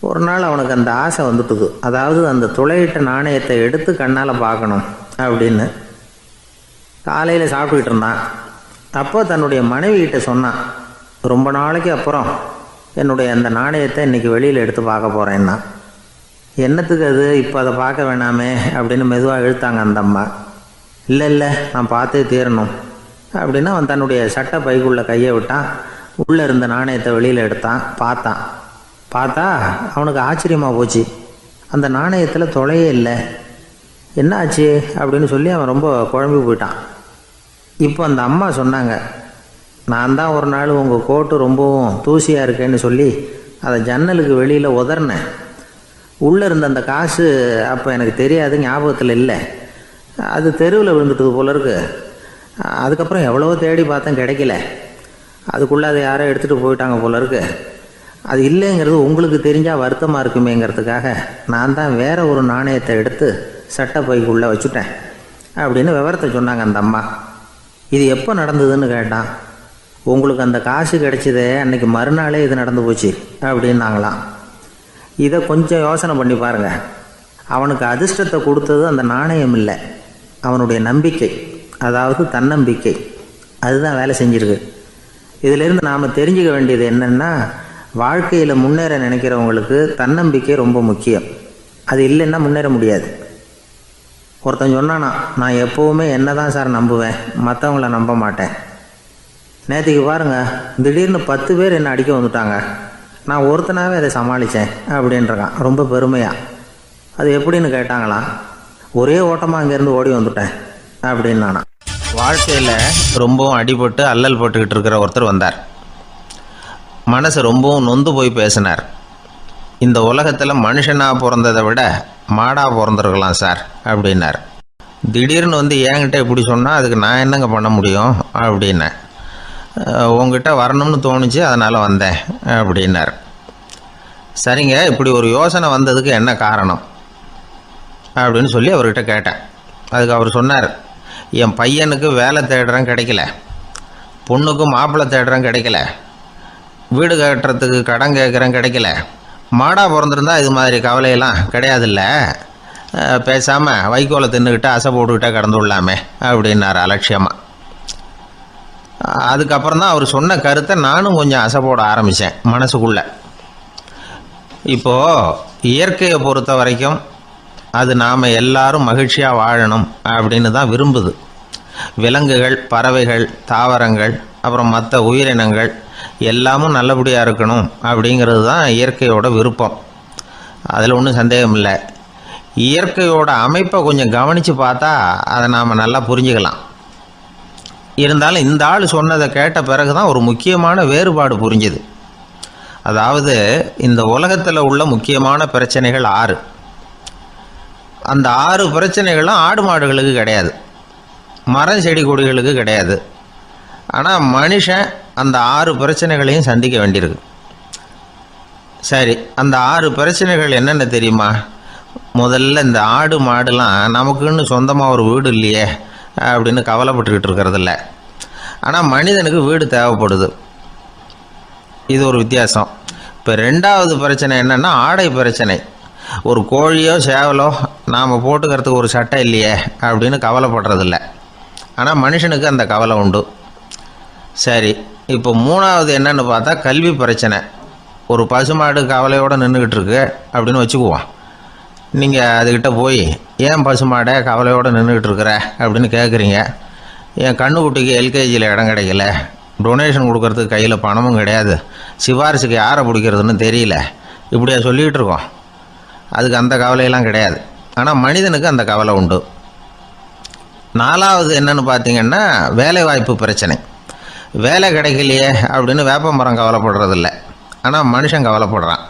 B: ஒரு நாள் அவனுக்கு அந்த ஆசை வந்துட்டுது. அதாவது அந்த துளையிட்ட நாணயத்தை எடுத்து கண்ணால் பார்க்கணும் அப்படின்னு. காலையில் சாப்பிட்டுக்கிட்டு இருந்தான். அப்போ தன்னுடைய மனைவிகிட்ட சொன்னான், ரொம்ப நாளைக்கு அப்புறம் என்னுடைய அந்த நாணயத்தை இன்றைக்கி வெளியில் எடுத்து பார்க்க போகிறேன்னா. என்னத்துக்கு அது, இப்போ அதை பார்க்க வேணாமே அப்படின்னு மெதுவாக இழுத்தாங்க அந்த அம்மா. இல்லை நான் பார்த்தே தீரணும் அப்படின்னு அவன் தன்னுடைய சட்டை பைக்குள்ளே கையை விட்டான். உள்ளே இருந்த நாணயத்தை வெளியில் எடுத்தான். பார்த்தா அவனுக்கு ஆச்சரியமாக போச்சு. அந்த நாணயத்தில் தொலையே இல்லை. என்ன ஆச்சு அப்படின்னு சொல்லி அவன் ரொம்ப குழம்பி போயிட்டான். இப்போ அந்த அம்மா சொன்னாங்க, நான் தான் ஒரு நாள் உங்கள் கோட்டு ரொம்பவும் தூசியாக இருக்கேன்னு சொல்லி அதை ஜன்னலுக்கு வெளியில் உதறினேன். உள்ளே இருந்த அந்த காசு அப்போ எனக்கு தெரியாது, ஞாபகத்தில் இல்லை. அது தெருவில் விழுந்துட்டது போல இருக்கு. அதுக்கப்புறம் எவ்வளவோ தேடி பார்த்தேன், கிடைக்கல. அதுக்குள்ளே அதை யாரோ எடுத்துகிட்டு போயிட்டாங்க போல இருக்கு. அது இல்லைங்கிறது உங்களுக்கு தெரிஞ்சால் வருத்தமாக இருக்குமேங்கிறதுக்காக நான் தான் வேறு ஒரு நாணயத்தை எடுத்து சட்டை பைக்குள்ளே வச்சுட்டேன் அப்படின்னு விவரத்தை சொன்னாங்க அந்த அம்மா. இது எப்போ நடந்ததுன்னு கேட்டான். உங்களுக்கு அந்த காசு கிடைச்சதே அன்றைக்கி மறுநாளே இது நடந்து போச்சு அப்படின்னாங்களாம். இதை கொஞ்சம் யோசனை பண்ணி பாருங்கள். அவனுக்கு அதிர்ஷ்டத்தை கொடுத்தது அந்த நாணயம் இல்லை, அவனுடைய நம்பிக்கை, அதாவது தன்னம்பிக்கை. அதுதான் வேலை செஞ்சுருக்கு. இதிலிருந்து நாம் தெரிஞ்சுக்க வேண்டியது என்னென்னா, வாழ்க்கையில் முன்னேற நினைக்கிறவங்களுக்கு தன்னம்பிக்கை ரொம்ப முக்கியம். அது இல்லைன்னா முன்னேற முடியாது. ஒருத்தன் சொன்னானா, நான் எப்போவுமே என்ன தான் சார் நம்புவேன், மற்றவங்கள நம்ப மாட்டேன். நேற்றுக்கு பாருங்கள், திடீர்னு 10 பேர் என்னை அடிக்க வந்துட்டாங்க, நான் ஒருத்தனாகவே அதை சமாளித்தேன் அப்படின்றான் ரொம்ப பெருமையாக. அது எப்படின்னு கேட்டாங்களாம். ஒரே ஓட்டமாக அங்கேருந்து ஓடி வந்துட்டேன் அப்படின்னு நானா.
A: வாழ்க்கையில் ரொம்பவும் அடிபட்டு அல்லல் போட்டுக்கிட்டு இருக்கிற ஒருத்தர் வந்தார். மனசு ரொம்பவும் நொந்து போய் பேசினார். இந்த உலகத்தில் மனுஷனாக பிறந்ததை விட மாடாக பிறந்திருக்கலாம் சார் அப்படின்னார். திடீர்னு என்கிட்ட இப்படி சொன்னால் அதுக்கு நான் என்னங்க பண்ண முடியும் அப்படின்னேன். உங்ககிட்ட வரணும்னு தோணுச்சு, அதனால் வந்தேன் அப்படின்னார். சரிங்க, இப்படி ஒரு யோசனை வந்ததுக்கு என்ன காரணம் அப்படின்னு சொல்லி அவர்கிட்ட கேட்டேன். அதுக்கு அவர் சொன்னார், என் பையனுக்கு வேலை தேடுறேன் கிடைக்கல, பொண்ணுக்கு மாப்பிள்ளை தேடுறேன் கிடைக்கல, வீடு கட்டுறதுக்கு கடன் கேட்குறேன் கிடைக்கல. மாடாக பிறந்திருந்தா இது மாதிரி கவலையெல்லாம் கிடையாதுல்ல, பேசாமல் வைக்கோலை தின்னுக்கிட்டு அசை போட்டுக்கிட்டே கடந்து விடலாமே அப்படின்னார் அலட்சியமாக.
B: அதுக்கப்புறம் தான் அவர் சொன்ன கருத்தை நானும் கொஞ்சம் அசை போட ஆரம்பித்தேன் மனசுக்குள்ளே. இப்போது இயற்கையை பொறுத்த வரைக்கும் அது நாம் எல்லாரும் மகிழ்ச்சியாக வாழணும் அப்படின்னு தான் விரும்புது. விலங்குகள், பறவைகள், தாவரங்கள், அப்புறம் மற்ற உயிரினங்கள் எல்லாமும் நல்லபடியாக இருக்கணும் அப்படிங்கிறது தான் இயற்கையோட விருப்பம். அதில் ஒன்றும் சந்தேகம் இல்லை. இயற்கையோட அமைப்பை கொஞ்சம் கவனித்து பார்த்தா அதை நாம் நல்லா புரிஞ்சுக்கலாம். இருந்தாலும் இந்த ஆள் சொன்னதை கேட்ட பிறகு தான் ஒரு முக்கியமான வேறுபாடு புரிஞ்சுது. அதாவது இந்த உலகத்தில் உள்ள முக்கியமான பிரச்சனைகள் 6. அந்த 6 பிரச்சனைகளும் ஆடு மாடுகளுக்கு கிடையாது, மரம் செடி கொடிகளுக்கு கிடையாது. ஆனால் மனுஷன் அந்த 6 பிரச்சனைகளையும் சந்திக்க வேண்டியிருக்கு. சரி, அந்த 6 பிரச்சனைகள் என்னென்ன தெரியுமா? முதல்ல இந்த ஆடு மாடுலாம் நமக்குன்னு சொந்தமாக ஒரு வீடு இல்லையே அப்படின்னு கவலைப்பட்டுக்கிட்டு இருக்கிறதில்ல. ஆனால் மனிதனுக்கு வீடு தேவைப்படுது. இது ஒரு வித்தியாசம். இப்போ 2வது பிரச்சனை என்னென்னா ஆடை பிரச்சனை. ஒரு கோழியோ சேவலோ நாம் போட்டுக்கிறதுக்கு ஒரு சட்டை இல்லையே அப்படின்னு கவலைப்படுறதில்ல. ஆனால் மனுஷனுக்கு அந்த கவலை உண்டு. சரி, இப்போ 3வது என்னன்னு பார்த்தா கல்வி பிரச்சனை. ஒரு பசுமாடு கவலையோடு நின்றுக்கிட்டு இருக்கு அப்படின்னு வச்சுக்குவோம். நீங்கள் அதுக்கிட்ட போய் ஏன் பசுமாடை கவலையோடு நின்றுக்கிட்டு இருக்கிற அப்படின்னு கேட்குறீங்க. என் கண்ணுக்குட்டிக்கு எல்கேஜியில் இடம் கிடைக்கல, டொனேஷன் கொடுக்கறதுக்கு கையில் பணமும் கிடையாது, சிபாரிசுக்கு யாரை பிடிக்கிறதுன்னு தெரியல, இப்படியா சொல்லிகிட்டு இருக்கோம். அதுக்கு அந்த கவலையெல்லாம் கிடையாது. ஆனால் மனிதனுக்கு அந்த கவலை உண்டு. 4வது என்னன்னு பார்த்தீங்கன்னா வேலைவாய்ப்பு பிரச்சனை. வேலை கிடைக்கலையே அப்படின்னு வேப்ப மரம் கவலைப்படுறதில்ல, ஆனால் மனுஷன் கவலைப்படுறான்.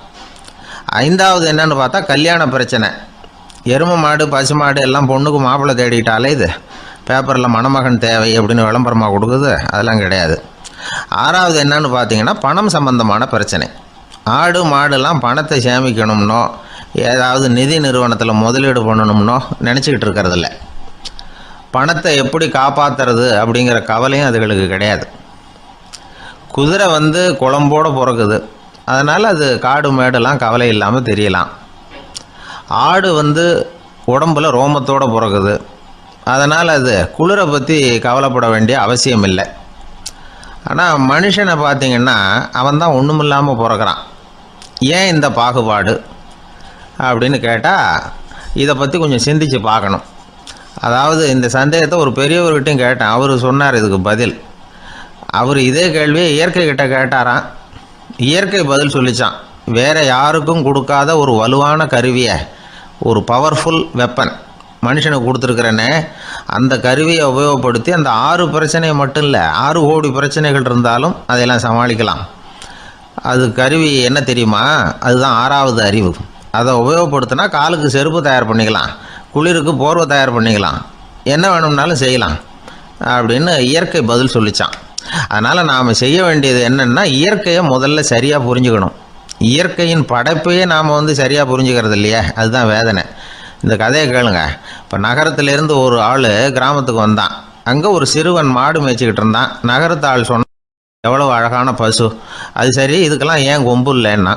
B: 5வது என்னன்னு பார்த்தா கல்யாண பிரச்சனை. எருமை மாடு பசு மாடு எல்லாம் பொண்ணுக்கு மாப்பிள்ளை தேடிக்கிட்டாலே இது பேப்பரில் மணமகன் தேவை அப்படின்னு விளம்பரமாக கொடுக்குது, அதெல்லாம் கிடையாது. 6வது என்னன்னு பார்த்தீங்கன்னா பணம் சம்பந்தமான பிரச்சனை. ஆடு மாடுலாம் பணத்தை சேமிக்கணும்னோ ஏதாவது நிதி நிறுவனத்தில் முதலீடு பண்ணணும்னோ நினச்சிக்கிட்டு இருக்கிறதில்ல. பணத்தை எப்படி காப்பாற்றுறது அப்படிங்கிற கவலையும் அதுகளுக்கு கிடையாது. குதிரை குளம்போடு பிறக்குது, அதனால் அது காடு மேடெல்லாம் கவலை இல்லாமல் தெரியலாம். ஆடு உடம்புல ரோமத்தோடு பிறக்குது, அதனால் அது குளிரை பற்றி கவலைப்பட வேண்டிய அவசியம் இல்லை. ஆனால் மனுஷனை பார்த்திங்கன்னா அவன் தான் ஒன்றுமில்லாமல் பிறக்கிறான். ஏன் இந்த பாகுபாடு அப்படின்னு கேட்டால் இதை பற்றி கொஞ்சம் சிந்திச்சு பார்க்கணும். அதாவது இந்த சந்தேகத்தை ஒரு பெரியவர்கிட்டையும் கேட்டேன். அவர் சொன்னார் இதுக்கு பதில். அவர் இதே கேள்வியை இயற்கை கிட்ட கேட்டாராம். இயற்கை பதில் சொல்லிச்சான். வேறு யாருக்கும் கொடுக்காத ஒரு வலுவான கருவியை, ஒரு பவர்ஃபுல் வெப்பன் மனுஷனுக்கு கொடுத்துருக்குறேன்னு, அந்த கருவியை உபயோகப்படுத்தி அந்த 6 பிரச்சனையை மட்டும் இல்லை 6 கோடி பிரச்சனைகள் இருந்தாலும் அதையெல்லாம் சமாளிக்கலாம். அது கருவி என்ன தெரியுமா? அதுதான் 6வது அறிவு. அதை உபயோகப்படுத்தினா காலுக்கு செருப்பு தயார் பண்ணிக்கலாம், குளிருக்கு போர்வை தயார் பண்ணிக்கலாம், என்ன வேணும்னாலும் செய்யலாம் அப்படின்னு இயற்கை பதில் சொல்லிச்சான். அதனால் நாம் செய்ய வேண்டியது என்னென்னா இயற்கையை முதல்ல சரியாக புரிஞ்சுக்கணும். இயற்கையின் படைப்பையே நாம் சரியாக புரிஞ்சுக்கிறது இல்லையே, அதுதான் வேதனை. இந்த கதையை கேளுங்க. இப்போ நகரத்திலேருந்து ஒரு ஆள் கிராமத்துக்கு வந்தான். அங்கே ஒரு சிறுவன் மாடு மேய்ச்சிக்கிட்டு இருந்தான். நகரத்து ஆள் சொன்னான், எவ்வளோ அழகான பசு, அது சரி இதுக்கெல்லாம் ஏன் கொம்பு இல்லைன்னா.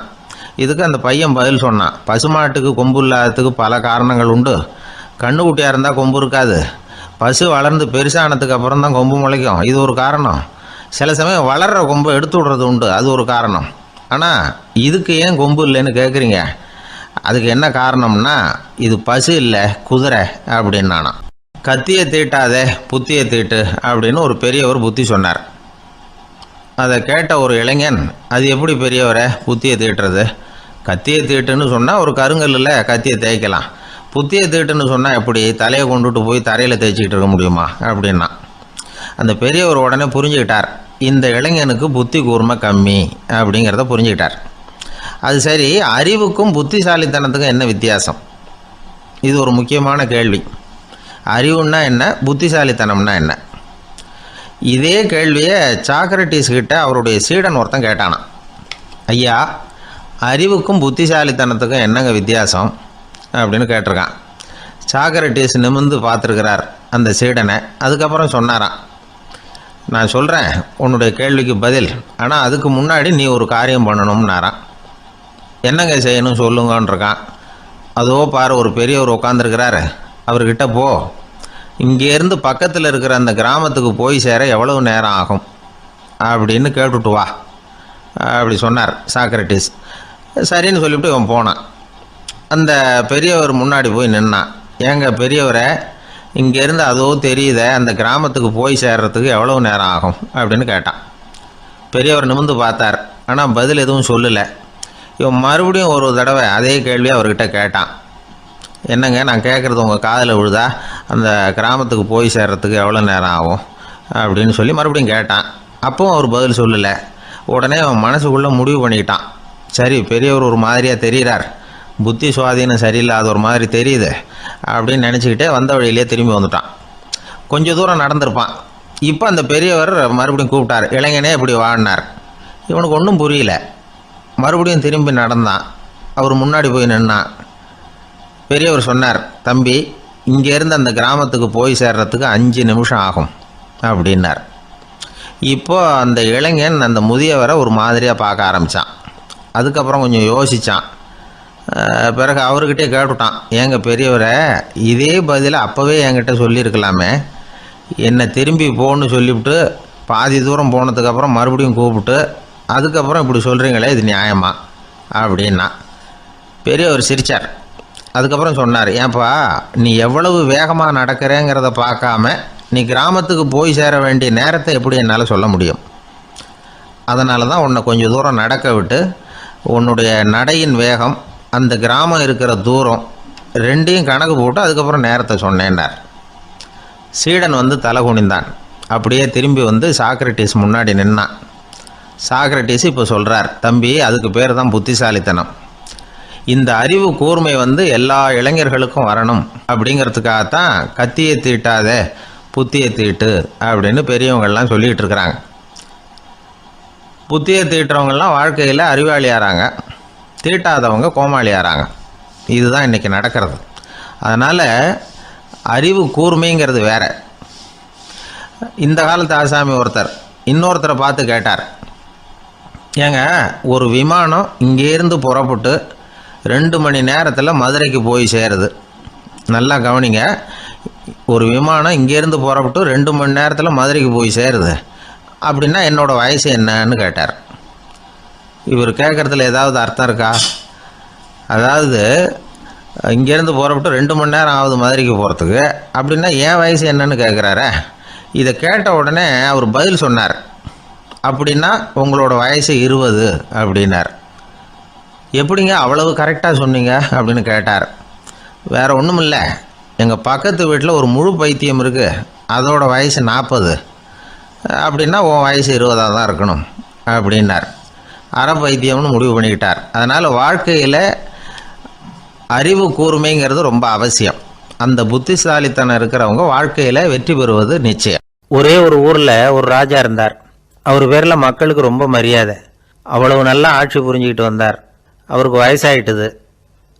B: இதுக்கு அந்த பையன் பதில் சொன்னான், பசுமாட்டுக்கு கொம்பு இல்லாததுக்கு பல காரணங்கள் உண்டு. கண்ணுக்குட்டியாக இருந்தால் கொம்பு இருக்காது, பசு வளர்ந்து பெருசானதுக்கு அப்புறம் தான் கொம்பு முளைக்கும், இது ஒரு காரணம். சில சமயம் வளர்கிற கொம்பை எடுத்து விடுறது உண்டு, அது ஒரு காரணம். ஆனால் இதுக்கு ஏன் கொம்பு இல்லைன்னு கேட்குறீங்க. அதுக்கு என்ன காரணம்னா இது பசு இல்லை குதிரை அப்படின்னானா. கத்தியை தீட்டாதே புத்தியை தீட்டு அப்படின்னு ஒரு பெரியவர் புத்தி சொன்னார். அதை கேட்ட ஒரு இளைஞன், அது எப்படி பெரியவரை புத்தியை தீட்டுறது? கத்தியை தீட்டுன்னு சொன்னால் ஒரு கருங்கல்லில் கத்தியை தேய்க்கலாம், புத்தியை தீட்டுன்னு சொன்னால் எப்படி தலையை கொண்டுட்டு போய் தரையில் தேய்ச்சிக்கிட்டு இருக்க முடியுமா அப்படின்னா. அந்த பெரியவர் உடனே புரிஞ்சுக்கிட்டார், இந்த இளைஞனுக்கு புத்தி கூர்மை கம்மி அப்படிங்கிறத புரிஞ்சுக்கிட்டார். அது சரி, அறிவுக்கும் புத்திசாலித்தனத்துக்கும் என்ன வித்தியாசம்? இது ஒரு முக்கியமான கேள்வி. அறிவுன்னா என்ன, புத்திசாலித்தனம்னா என்ன? இதே கேள்வியை சாக்ரட்டிஸ் கிட்ட அவருடைய சீடன் ஒருத்தன் கேட்டானான். ஐயா, அறிவுக்கும் புத்திசாலித்தனத்துக்கும் என்னங்க வித்தியாசம் அப்படின்னு கேட்டிருக்கான். சாக்ரட்டிஸ் நிமிர்ந்து பார்த்துருக்கிறார் அந்த சீடனை. அதுக்கப்புறம் சொன்னாராம், நான் சொல்கிறேன் உன்னுடைய கேள்விக்கு பதில், ஆனால் அதுக்கு முன்னாடி நீ ஒரு காரியம் பண்ணணும்னாரான். என்னங்க செய்யணும் சொல்லுங்கன்றிருக்கான். அதோ பாரு ஒரு பெரியவர் உட்காந்துருக்கிறாரு, அவர்கிட்ட போ, இங்கேருந்து பக்கத்தில் இருக்கிற அந்த கிராமத்துக்கு போய் சேர எவ்வளவு நேரம் ஆகும் அப்படின்னு கேட்டுட்டு வா அப்படி சொன்னார் சாக்ரட்டிஸ். சரின்னு சொல்லிவிட்டு இவன் போனான். அந்த பெரியவர் முன்னாடி போய் நின்னான். ஏங்க பெரியவரை, இங்கேருந்து அதோ தெரியுத அந்த கிராமத்துக்கு போய் சேர்றதுக்கு எவ்வளோ நேரம் ஆகும் அப்படின்னு கேட்டான். பெரியவர் நிமிர்ந்து பார்த்தார். ஆனால் பதில் எதுவும் சொல்லலை. இவன் மறுபடியும் ஒரு தடவை அதே கேள்வியை அவர்கிட்ட கேட்டான். என்னங்க, நான் கேட்குறது உங்கள் காதில் விழுதா? அந்த கிராமத்துக்கு போய் சேர்றதுக்கு எவ்வளோ நேரம் ஆகும் அப்படின்னு சொல்லி மறுபடியும் கேட்டான். அப்பவும் அவர் பதில் சொல்லலை. உடனே அவன் மனசுக்குள்ளே முடிவு பண்ணிக்கிட்டான். சரி, பெரியவர் ஒரு மாதிரியாக தெரிகிறார், புத்தி சுவாதீனம் சரியில்லாத ஒரு மாதிரி தெரியுது அப்படின்னு நினச்சிக்கிட்டே வந்த வழியிலே திரும்பி வந்துட்டான். கொஞ்சம் தூரம் நடந்திருப்பான். இப்போ அந்த பெரியவர் மறுபடியும் கூப்பிட்டார். இளைஞனே இப்படி வாடினார். இவனுக்கு ஒன்றும் புரியல. மறுபடியும் திரும்பி நடந்தான். அவர் முன்னாடி போய் நின்னான். பெரியவர் சொன்னார், தம்பி, இங்கேருந்து அந்த கிராமத்துக்கு போய் சேர்றதுக்கு 5 நிமிஷம் ஆகும் அப்படின்னார். இப்போ அந்த இளைஞன் அந்த முதியவரை ஒரு மாதிரியாக பார்க்க ஆரம்பித்தான். அதுக்கப்புறம் கொஞ்சம் யோசித்தான். பிறகு அவர்கிட்டே கேட்டுட்டான், ஏங்க பெரியவரை, இதே பதிலை அப்போவே என்கிட்ட சொல்லியிருக்கலாமே, என்னை திரும்பி போன்னு சொல்லிவிட்டு பாதி தூரம் போனதுக்கப்புறம் மறுபடியும் கூப்பிட்டு அதுக்கப்புறம் இப்படி சொல்கிறீங்களே, இது நியாயமா அப்படின்னா. பெரியவர் சிரித்தார். அதுக்கப்புறம் சொன்னார், ஏன்பா, நீ எவ்வளவு வேகமாக நடக்கிறேங்கிறத பார்க்காம நீ கிராமத்துக்கு போய் சேர வேண்டிய நேரத்தை எப்படி என்னால் சொல்ல முடியும்? அதனால தான் உன்னை கொஞ்சம் தூரம் நடக்க விட்டு உன்னுடைய நடையின் வேகம், அந்த கிராமம் இருக்கிற தூரம் ரெண்டையும் கணக்கு போட்டு அதுக்கப்புறம் நேரத்தை சொன்னேன்னார். சீடன் வந்து தலை குனிந்தான். அப்படியே திரும்பி வந்து சாக்ரட்டிஸ் முன்னாடி நின்னான். சாக்ரட்டிஸ் இப்போ சொல்கிறார், தம்பி, அதுக்கு பேர் தான் புத்திசாலித்தனம். இந்த அறிவு கூர்மை வந்து எல்லா இளைஞர்களுக்கும் வரணும் அப்படிங்கிறதுக்காகத்தான் கத்தியை தீட்டாத புத்தியை தீட்டு அப்படின்னு பெரியவங்கள்லாம் சொல்லிகிட்டு இருக்கிறாங்க. புத்தியை தீட்டுறவங்கெல்லாம் வாழ்க்கையில் அறிவாளியாகிறாங்க, தீட்டாதவங்க கோமாளியாகிறாங்க. இதுதான் இன்றைக்கி நடக்கிறது. அதனால் அறிவு கூர்மைங்கிறது வேற. இந்த காலத்து ஆசாமி ஒருத்தர் இன்னொருத்தரை பார்த்து கேட்டார், ஏங்க, ஒரு விமானம் இங்கேருந்து புறப்பட்டு 2 மணி நேரத்தில் மதுரைக்கு போய் சேருது. நல்லா கவனிங்க, ஒரு விமானம் இங்கேருந்து புறப்பட்டு 2 மணி நேரத்தில் மதுரைக்கு போய் சேருது அப்படின்னா என்னோடய வயசு என்னன்னு கேட்டார். இவர் கேட்குறதுல ஏதாவது அர்த்தம் இருக்கா? அதாவது இங்கேருந்து புறப்பட்டு 2 மணி நேரம் ஆகுது மதுரைக்கு போகிறதுக்கு, அப்படின்னா என் வயசு என்னன்னு கேட்குறாரு. இதை கேட்ட உடனே அவர் பதில் சொன்னார், அப்படின்னா உங்களோட வயசு 20 அப்படின்னார். எப்படிங்க அவ்வளவு கரெக்டாக சொன்னீங்க அப்படின்னு கேட்டார். வேறு ஒன்றும் இல்லை, எங்கள் பக்கத்து வீட்டில் ஒரு முழு பைத்தியம் இருக்குது, அதோட வயசு 40, அப்படின்னா உன் வயசு 20 தான் இருக்கணும் அப்படின்னார். அரை பைத்தியம்னு முடிவு பண்ணிக்கிட்டார். அதனால் வாழ்க்கையில் அறிவு கூர்மைங்கிறது ரொம்ப அவசியம். அந்த புத்திசாலித்தனம் இருக்கிறவங்க வாழ்க்கையில் வெற்றி பெறுவது நிச்சயம்.
A: ஒரே ஒரு ஊரில் ஒரு ராஜா இருந்தார். அவர் பேரில் மக்களுக்கு ரொம்ப மரியாதை. அவ்வளவு நல்லா ஆட்சி புரிஞ்சுக்கிட்டு வந்தார். அவருக்கு வயசாயிட்டுது.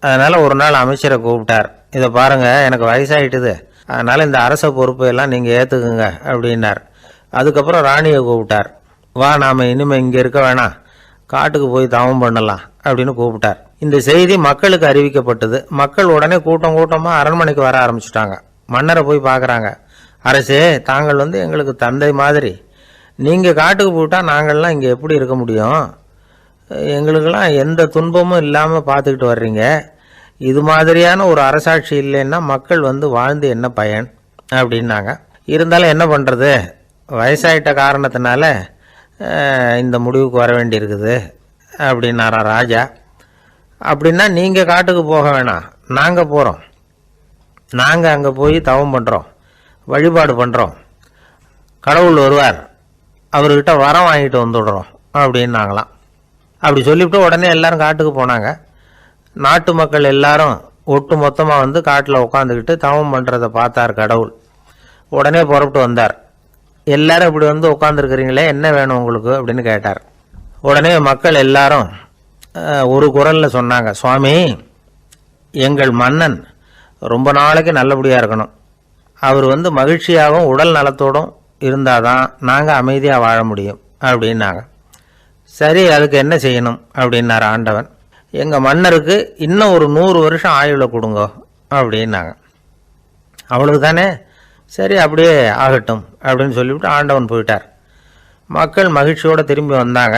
A: அதனால் ஒரு நாள் அமைச்சரை கூப்பிட்டார். இதை பாருங்கள், எனக்கு வயசாயிட்டுது, அதனால் இந்த அரச பொறுப்பையெல்லாம் நீங்கள் ஏற்றுக்குங்க அப்படின்னார். அதுக்கப்புறம் ராணியை கூப்பிட்டார். வா, நாம் இனிமேல் இங்கே இருக்க வேணாம், காட்டுக்கு போய் தவம் பண்ணலாம் அப்படின்னு கூப்பிட்டார். இந்த செய்தி மக்களுக்கு அறிவிக்கப்பட்டது. மக்கள் உடனே கூட்டம் கூட்டமாக அரண்மனைக்கு வர ஆரம்பிச்சிட்டாங்க. மன்னரை போய் பார்க்குறாங்க. அரசே, தாங்கள் வந்து எங்களுக்கு தந்தை மாதிரி, நீங்கள் காட்டுக்கு போயிட்டால் நாங்கள்லாம் இங்கே எப்படி இருக்க முடியும்? எங்களுக்கெல்லாம் எந்த துன்பமும் இல்லாமல் பார்த்துக்கிட்டு வர்றீங்க. இது மாதிரியான ஒரு அரசாட்சி இல்லைன்னா மக்கள் வந்து வாழ்ந்து என்ன பயன் அப்படின்னாங்க. இருந்தாலும் என்ன பண்ணுறது, வயசாயிட்ட காரணத்தினால இந்த முடிவுக்கு வர வேண்டியிருக்குது அப்படின்னாரா ராஜா. அப்படின்னா நீங்கள் காட்டுக்கு போக வேணாம், நாங்கள் போகிறோம். நாங்கள் அங்கே போய் தவம் பண்ணுறோம், வழிபாடு பண்ணுறோம். கடவுள் வருவார், அவர்கிட்ட வரம் வாங்கிட்டு வந்துடுறோம் அப்படின்னாங்களாம். அப்படி சொல்லிவிட்டு உடனே எல்லாரும் காட்டுக்கு போனாங்க. நாட்டு மக்கள் எல்லாரும் ஒட்டு மொத்தமாக வந்து காட்டில் உட்காந்துக்கிட்டு தவம் பண்ணுறதை பார்த்தார் கடவுள். உடனே புறப்பட்டு வந்தார். எல்லாரும் இப்படி வந்து உட்காந்துருக்கிறீங்களே, என்ன வேணும் உங்களுக்கு அப்படின்னு கேட்டார். உடனே மக்கள் எல்லாரும் ஒரு குரலில் சொன்னாங்க, சுவாமி, எங்கள் மன்னன் ரொம்ப நாளைக்கு நல்லபடியாக இருக்கணும். அவர் வந்து மகிழ்ச்சியாகவும் உடல் நலத்தோடும் இருந்தால் தான் நாங்கள் அமைதியாக வாழ முடியும் அப்படின்னாங்க. சரி, அதுக்கு என்ன செய்யணும் அப்படின்னார் ஆண்டவன். எங்கள் மன்னருக்கு இன்னும் ஒரு 100 வருஷம் ஆயுளை கொடுங்க அப்படின்னாங்க. அவ்வளவு தானே, சரி அப்படியே ஆகட்டும் அப்படின்னு சொல்லிவிட்டு ஆண்டவன் போயிட்டார். மக்கள் மகிழ்ச்சியோடு திரும்பி வந்தாங்க.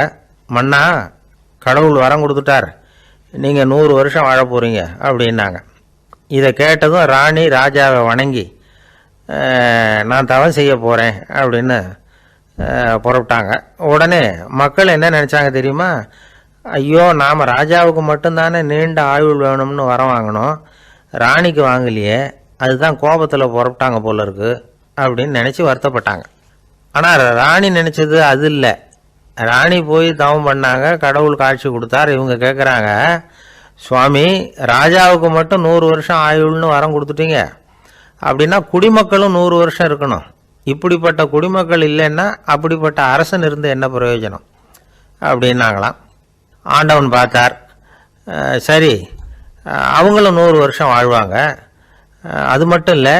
A: மன்னா, கடவுள் வரம் கொடுத்துட்டார், நீங்கள் 100 வருஷம் வாழ போகிறீங்க அப்படின்னாங்க. இதை கேட்டதும் ராணி ராஜாவை வணங்கி நான் தவம் செய்ய போகிறேன் அப்படின்னு புறப்பட்டாங்க. உடனே மக்கள் என்ன நினச்சாங்க தெரியுமா? ஐயோ, நாம் ராஜாவுக்கு மட்டும்தானே நீண்ட ஆயுள் வேணும்னு வரம் வாங்கினோம், ராணிக்கு வாங்கலையே, அதுதான் கோபத்தில் புறப்பட்டாங்க போல இருக்கு அப்படின்னு நினச்சி வருத்தப்பட்டாங்க. ஆனால் ராணி நினச்சது அது இல்லை. ராணி போய் தவம் பண்ணாங்க, கடவுள் காட்சி கொடுத்தார். இவங்க கேட்குறாங்க, சுவாமி, ராஜாவுக்கு மட்டும் 100 வருஷம் ஆயுள்னு வரம் கொடுத்துட்டீங்க, அப்படின்னா குடிமக்களும் 100 வருஷம் இருக்கணும். இப்படிப்பட்ட குடிமக்கள் இல்லைன்னா அப்படிப்பட்ட அரசன் இருந்து என்ன பிரயோஜனம் அப்படின்னாங்களாம். ஆண்டவன் பார்த்தார், சரி அவங்களும் 100 வருஷம் வாழ்வாங்க, அது மட்டும் இல்லை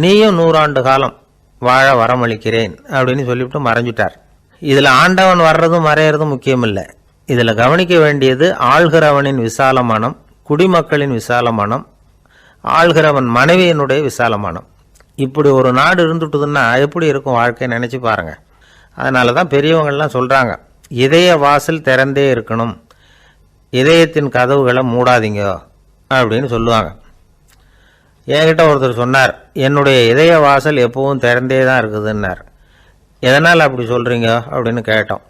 A: நீயும் 100 ஆண்டு காலம் வாழ வரமளிக்கிறேன் அப்படின்னு சொல்லிவிட்டு மறைஞ்சிட்டார். இதில் ஆண்டவன் வர்றதும் மறையிறதும் முக்கியம் இல்லை. இதில் கவனிக்க வேண்டியது ஆள்கிறவனின் விசால மனம், குடிமக்களின் விசால மனம், ஆள்கிறவன் மனைவியினுடைய விசால மனம். இப்படி ஒரு நாடு இருந்துட்டுதுன்னா எப்படி இருக்கும் வாழ்க்கை நினச்சி பாருங்கள். அதனால தான் பெரியவங்கள்லாம் சொல்கிறாங்க, இதய வாசல் திறந்தே இருக்கணும், இதயத்தின் கதவுகளை மூடாதீங்க அப்படின்னு சொல்லுவாங்க. என்கிட்ட ஒருத்தர் சொன்னார், என்னுடைய இதய வாசல் எப்பவும் திறந்தே தான் இருக்குதுன்னார். எதனால் அப்படி சொல்கிறீங்க அப்படின்னு கேட்டோம்.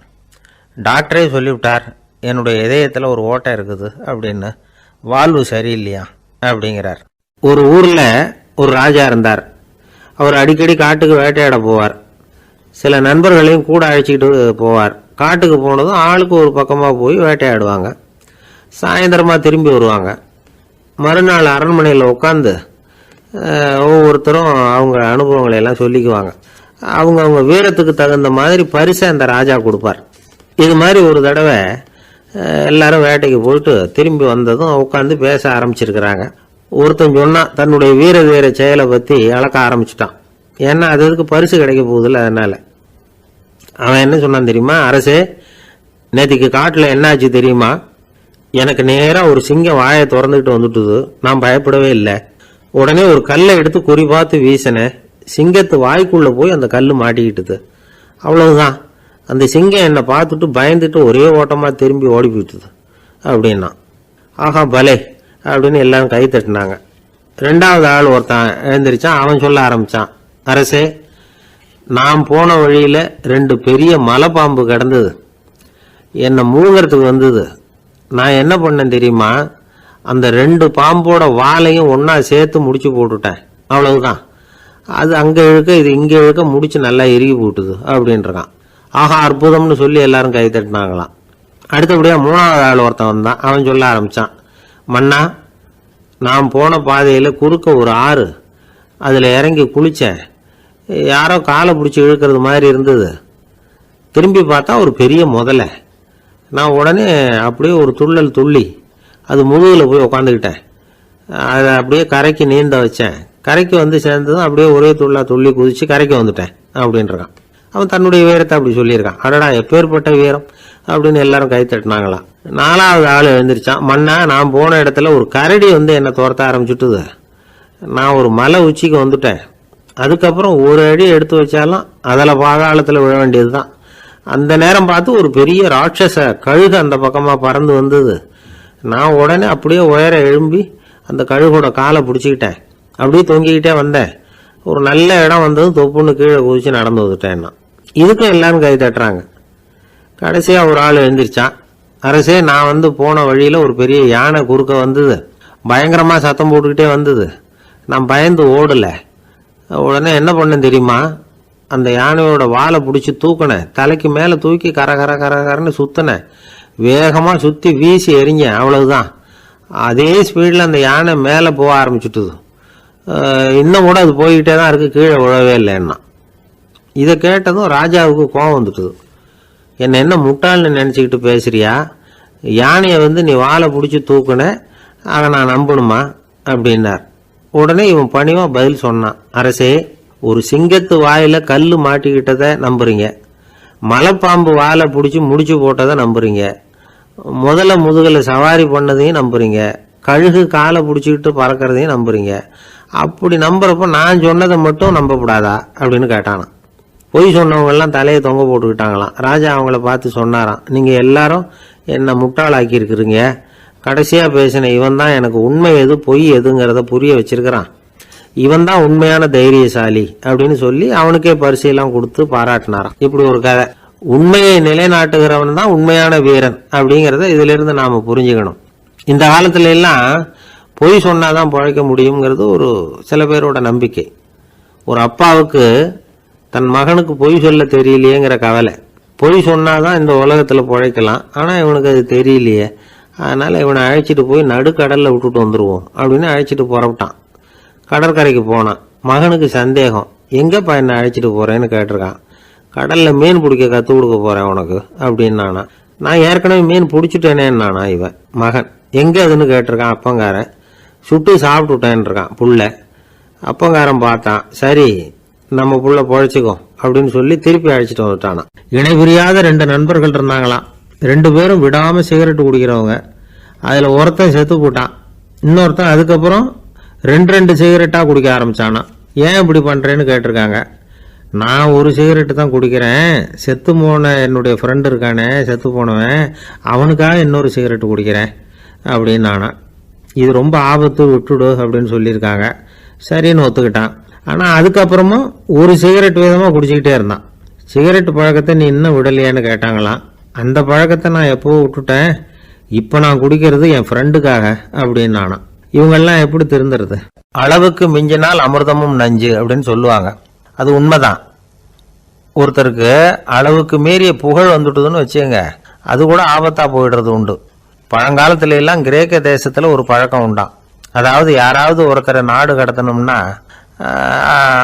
A: டாக்டரே சொல்லிவிட்டார், என்னுடைய இதயத்தில் ஒரு ஓட்டை இருக்குது அப்படின்னு, வால்வு சரியில்லையா அப்படிங்கிறார். ஒரு ஊரில் ஒரு ராஜா இருந்தார். அவர் அடிக்கடி காட்டுக்கு வேட்டையாட போவார். சில நண்பர்களையும் கூட அழைச்சிக்கிட்டு போவார். காட்டுக்கு போனதும் ஆளுக்கு ஒரு பக்கமாக போய் வேட்டையாடுவாங்க. சாயந்தரமாக திரும்பி வருவாங்க. மறுநாள் அரண்மனையில் உட்காந்து ஒவ்வொருத்தரும் அவங்க அனுபவங்களை எல்லாம் சொல்லிக்குவாங்க. அவங்க வீரத்துக்கு தகுந்த மாதிரி பரிசை அந்த ராஜா கொடுப்பார். இது மாதிரி ஒரு தடவை எல்லாரும் வேட்டைக்கு போயிட்டு திரும்பி வந்ததும் உட்காந்து பேச ஆரம்பிச்சிருக்கிறாங்க. ஒருத்தன் சொன்னான், தன்னுடைய வீர செயலை பற்றி அளக்க ஆரம்பிச்சிட்டான். ஏன்னா அதுக்கு பரிசு கிடைக்க போகுதில்ல, அதனால். அவன் என்ன சொன்னான் தெரியுமா? அரசே, நேற்றுக்கு காட்டில் என்னாச்சு தெரியுமா? எனக்கு நேராக ஒரு சிங்கம் வாயை திறந்துக்கிட்டு வந்துட்டுது. நான் பயப்படவே இல்லை. உடனே ஒரு கல்லை எடுத்து குறி பார்த்து வீசினேன். சிங்கத்து வாய்க்குள்ளே போய் அந்த கல் மாட்டிக்கிட்டுது. அவ்வளவுதான். அந்த சிங்கம் என்னை பார்த்துட்டு பயந்துட்டு ஒரே ஓட்டமாக திரும்பி ஓடி போயிட்டுது அப்படின்னா. ஆஹா பலே அப்படின்னு எல்லாரும் கை தட்டினாங்க. 2வது ஆள் ஒருத்தன் எழுந்திரிச்சான். அவன் சொல்ல ஆரம்பித்தான், அரசே, நான் போன வழியில் 2 பெரிய மலைப்பாம்பு கிடந்தது, என்னை மூழ்கிறதுக்கு வந்தது. நான் என்ன பண்ணேன் தெரியுமா? அந்த 2 பாம்போட வாலையும் ஒன்றா சேர்த்து முடிச்சு போட்டுட்டேன். அவ்வளவுதான். அது அங்கே இழுக்க இது இங்கே இழுக்க முடிச்சு நல்லா இறுகி போட்டுது அப்படின்றான். ஆஹா அற்புதம்னு சொல்லி எல்லாரும் கை தட்டினாங்களாம். அடுத்தபடியாக 3வது ஆள் ஒருத்தன் வந்தான். அவன் சொல்ல ஆரம்பித்தான், மன்னா, நான் போன பாதையில் குறுக்க ஒரு ஆறு, அதில் இறங்கி குளித்தேன். யாரோ காலை பிடிச்சி இழுக்கிறது மாதிரி இருந்தது. திரும்பி பார்த்தா ஒரு பெரிய முதலை. நான் உடனே அப்படியே ஒரு துள்ளல் துள்ளி அது முதுகில் போய் உக்காந்துக்கிட்டேன். அதை அப்படியே கரைக்கு நீந்த வச்சேன். கரைக்கு வந்து சேர்ந்ததும் அப்படியே ஒரே துள்ளி குதிச்சு கரைக்கு வந்துட்டேன் அப்படின்றான். அவன் தன்னுடைய வீரத்தை அப்படி சொல்லியிருக்கான். அடடா, எப்பேற்பட்ட வீரம் அப்படின்னு எல்லாரும் கை தட்டினாங்களாம். 4வது ஆள் எழுந்திரிச்சான். மன்னா, நான் போன இடத்துல ஒரு கரடி வந்து என்னை துரத்த ஆரம்பிச்சுட்டுது. நான் ஒரு மலை உச்சிக்கு வந்துட்டேன். அதுக்கப்புறம் ஒரு அடி எடுத்து வச்சாலும் அதில் பாதாளத்தில் விழ வேண்டியது தான். அந்த நேரம் பார்த்து ஒரு பெரிய ராட்சச கழுகு அந்த பக்கமாக பறந்து வந்தது. நான் உடனே அப்படியே உயர எழும்பி அந்த கழுகோட காலை பிடிச்சிக்கிட்டேன். அப்படியே தொங்கிக்கிட்டே வந்தேன். ஒரு நல்ல இடம் வந்ததும் தொப்புன்னு கீழே குதிச்சு நடந்து வந்துட்டேன்னா. இதுக்கும் எல்லாரும் கை தட்டுறாங்க. கடைசியாக ஒரு ஆள் எழுந்திரிச்சான். அரசே, நான் வந்து போன வழியில் ஒரு பெரிய யானை குறுக்க வந்தது. பயங்கரமாக சத்தம் போட்டுக்கிட்டே வந்தது. நான் பயந்து ஓடலை. உடனே என்ன பண்ணேன் தெரியுமா? அந்த யானையோட வாலை பிடிச்சி தூக்கினேன். தலைக்கு மேலே தூக்கி கரன்னு சுற்றினேன். வேகமாக சுற்றி வீசி எறிஞ்சேன். அவ்வளவுதான். அதே ஸ்பீடில் அந்த யானை மேலே போக ஆரம்பிச்சுட்டுது. இன்னும் கூட அது போய்கிட்டே தான் இருக்குது, கீழே விழவே இல்லைன்னா. இதை கேட்டதும் ராஜாவுக்கு கோபம் வந்துட்டுது. என்ன முட்டாள்னு நினச்சிக்கிட்டு பேசுறியா? யானையை வந்து நீ வாழை பிடிச்சி தூக்குன, அதை நான் நம்பணுமா அப்படின்னார். உடனே இவன் பணிவாக பதில் சொன்னான், அரசே, ஒரு சிங்கத்து வாயில் கல் மாட்டிக்கிட்டதை நம்புறீங்க, மலைப்பாம்பு வாழை பிடிச்சி முடிச்சு போட்டதை நம்புறீங்க, முதல்ல முதுகில் சவாரி பண்ணதையும் நம்புறீங்க, கழுகு காலை பிடிச்சிக்கிட்டு பறக்கிறதையும் நம்புறீங்க. அப்படி நம்புறப்ப நான் சொன்னதை மட்டும் நம்பக்கூடாதா அப்படின்னு கேட்டானான். பொய் சொன்னவங்கெல்லாம் தலையை தொங்க போட்டுக்கிட்டாங்களாம். ராஜா அவங்கள பார்த்து சொன்னாராம், நீங்கள் எல்லாரும் என்னை முட்டாளாக்கி இருக்கிறீங்க. கடைசியாக பேசின இவன் தான் எனக்கு உண்மை எது பொய் எதுங்கிறத புரிய வச்சிருக்கிறான். இவன் தான் உண்மையான தைரியசாலி அப்படின்னு சொல்லி அவனுக்கே பரிசையெல்லாம் கொடுத்து பாராட்டினாராம். இப்படி ஒரு கதை. உண்மையை நிலைநாட்டுகிறவன் தான் உண்மையான வீரன் அப்படிங்கிறத இதிலிருந்து நாம் புரிஞ்சுக்கணும். இந்த காலத்துல எல்லாம் பொய் சொன்னாதான் பிழைக்க முடியுங்கிறது ஒரு சில பேரோட நம்பிக்கை. ஒரு அப்பாவுக்கு தன் மகனுக்கு பொய் சொல்ல தெரியலையேங்கிற கவலை. பொய் சொன்னாதான் இந்த உலகத்தில் பிழைக்கலாம், ஆனால் இவனுக்கு அது தெரியலையே, அதனால் இவனை அழைச்சிட்டு போய் நடுக்கடலில் விட்டுட்டு வந்துடுவோம் அப்படின்னு அழைச்சிட்டு புறப்பட்டான். கடற்கரைக்கு போனான். மகனுக்கு சந்தேகம், எங்கேப்பா என்னை அழைச்சிட்டு போகிறேன்னு கேட்டிருக்கான். கடலில் மீன் பிடிக்க கற்றுக் கொடுக்க போகிறேன் உனக்கு அப்படின்னானா. நான் ஏற்கனவே மீன் பிடிச்சிட்டேனேன்னானா இவன் மகன். எங்கே அதுன்னு கேட்டிருக்கான் அப்பங்காரன். சுட்டு சாப்பிட்டுட்டேன் இருக்கான் புள்ள. அப்பங்காரன் பார்த்தான், சரி நம்ம புள்ள பொழைச்சிக்கோ அப்படின்னு சொல்லி திருப்பி அழைச்சிட்டு வந்துட்டானா. இணை புரியாத 2 நண்பர்கள் இருந்தாங்களாம். 2 பேரும் விடாமல் சிகரெட்டு குடிக்கிறவங்க. அதில் ஒருத்தன் செத்து போட்டான். இன்னொருத்தன் அதுக்கப்புறம் 2 சிகரெட்டாக குடிக்க ஆரம்பிச்சானா. ஏன் இப்படி பண்ணுறேன்னு கேட்டிருக்காங்க. நான் ஒரு சிகரெட்டு தான் குடிக்கிறேன், செத்து போன என்னுடைய ஃப்ரெண்டு இருக்கானே செத்து போனவன், அவனுக்காக இன்னொரு சிகரெட்டு குடிக்கிறேன் அப்படின்னு நானா. இது ரொம்ப ஆபத்து, விட்டுடு அப்படின்னு சொல்லியிருக்காங்க. சரின்னு ஒத்துக்கிட்டான். ஆனால் அதுக்கப்புறமும் ஒரு சிகரெட் விதமாக குடிச்சிக்கிட்டே இருந்தான். சிகரெட்டு பழக்கத்தை நீ இன்னும் விடலையான்னு கேட்டாங்களாம். அந்த பழக்கத்தை நான் எப்போ விட்டுட்டேன், இப்போ நான் குடிக்கிறது என் ஃப்ரெண்டுக்காக அப்படின்னு நானா. இவங்கெல்லாம் எப்படி திருந்துறது? அளவுக்கு மிஞ்சினால் அமிர்தமும் நஞ்சு அப்படின்னு சொல்லுவாங்க. அது உண்மைதான். ஒருத்தருக்கு அளவுக்கு மீறிய புகழ் வந்துட்டுதுன்னு வச்சுங்க, அது கூட ஆபத்தா போயிடுறது உண்டு. பழங்காலத்துல எல்லாம் கிரேக்க தேசத்துல ஒரு பழக்கம் உண்டாம். அதாவது யாராவது ஒருத்தரை நாடு கடத்தணும்னா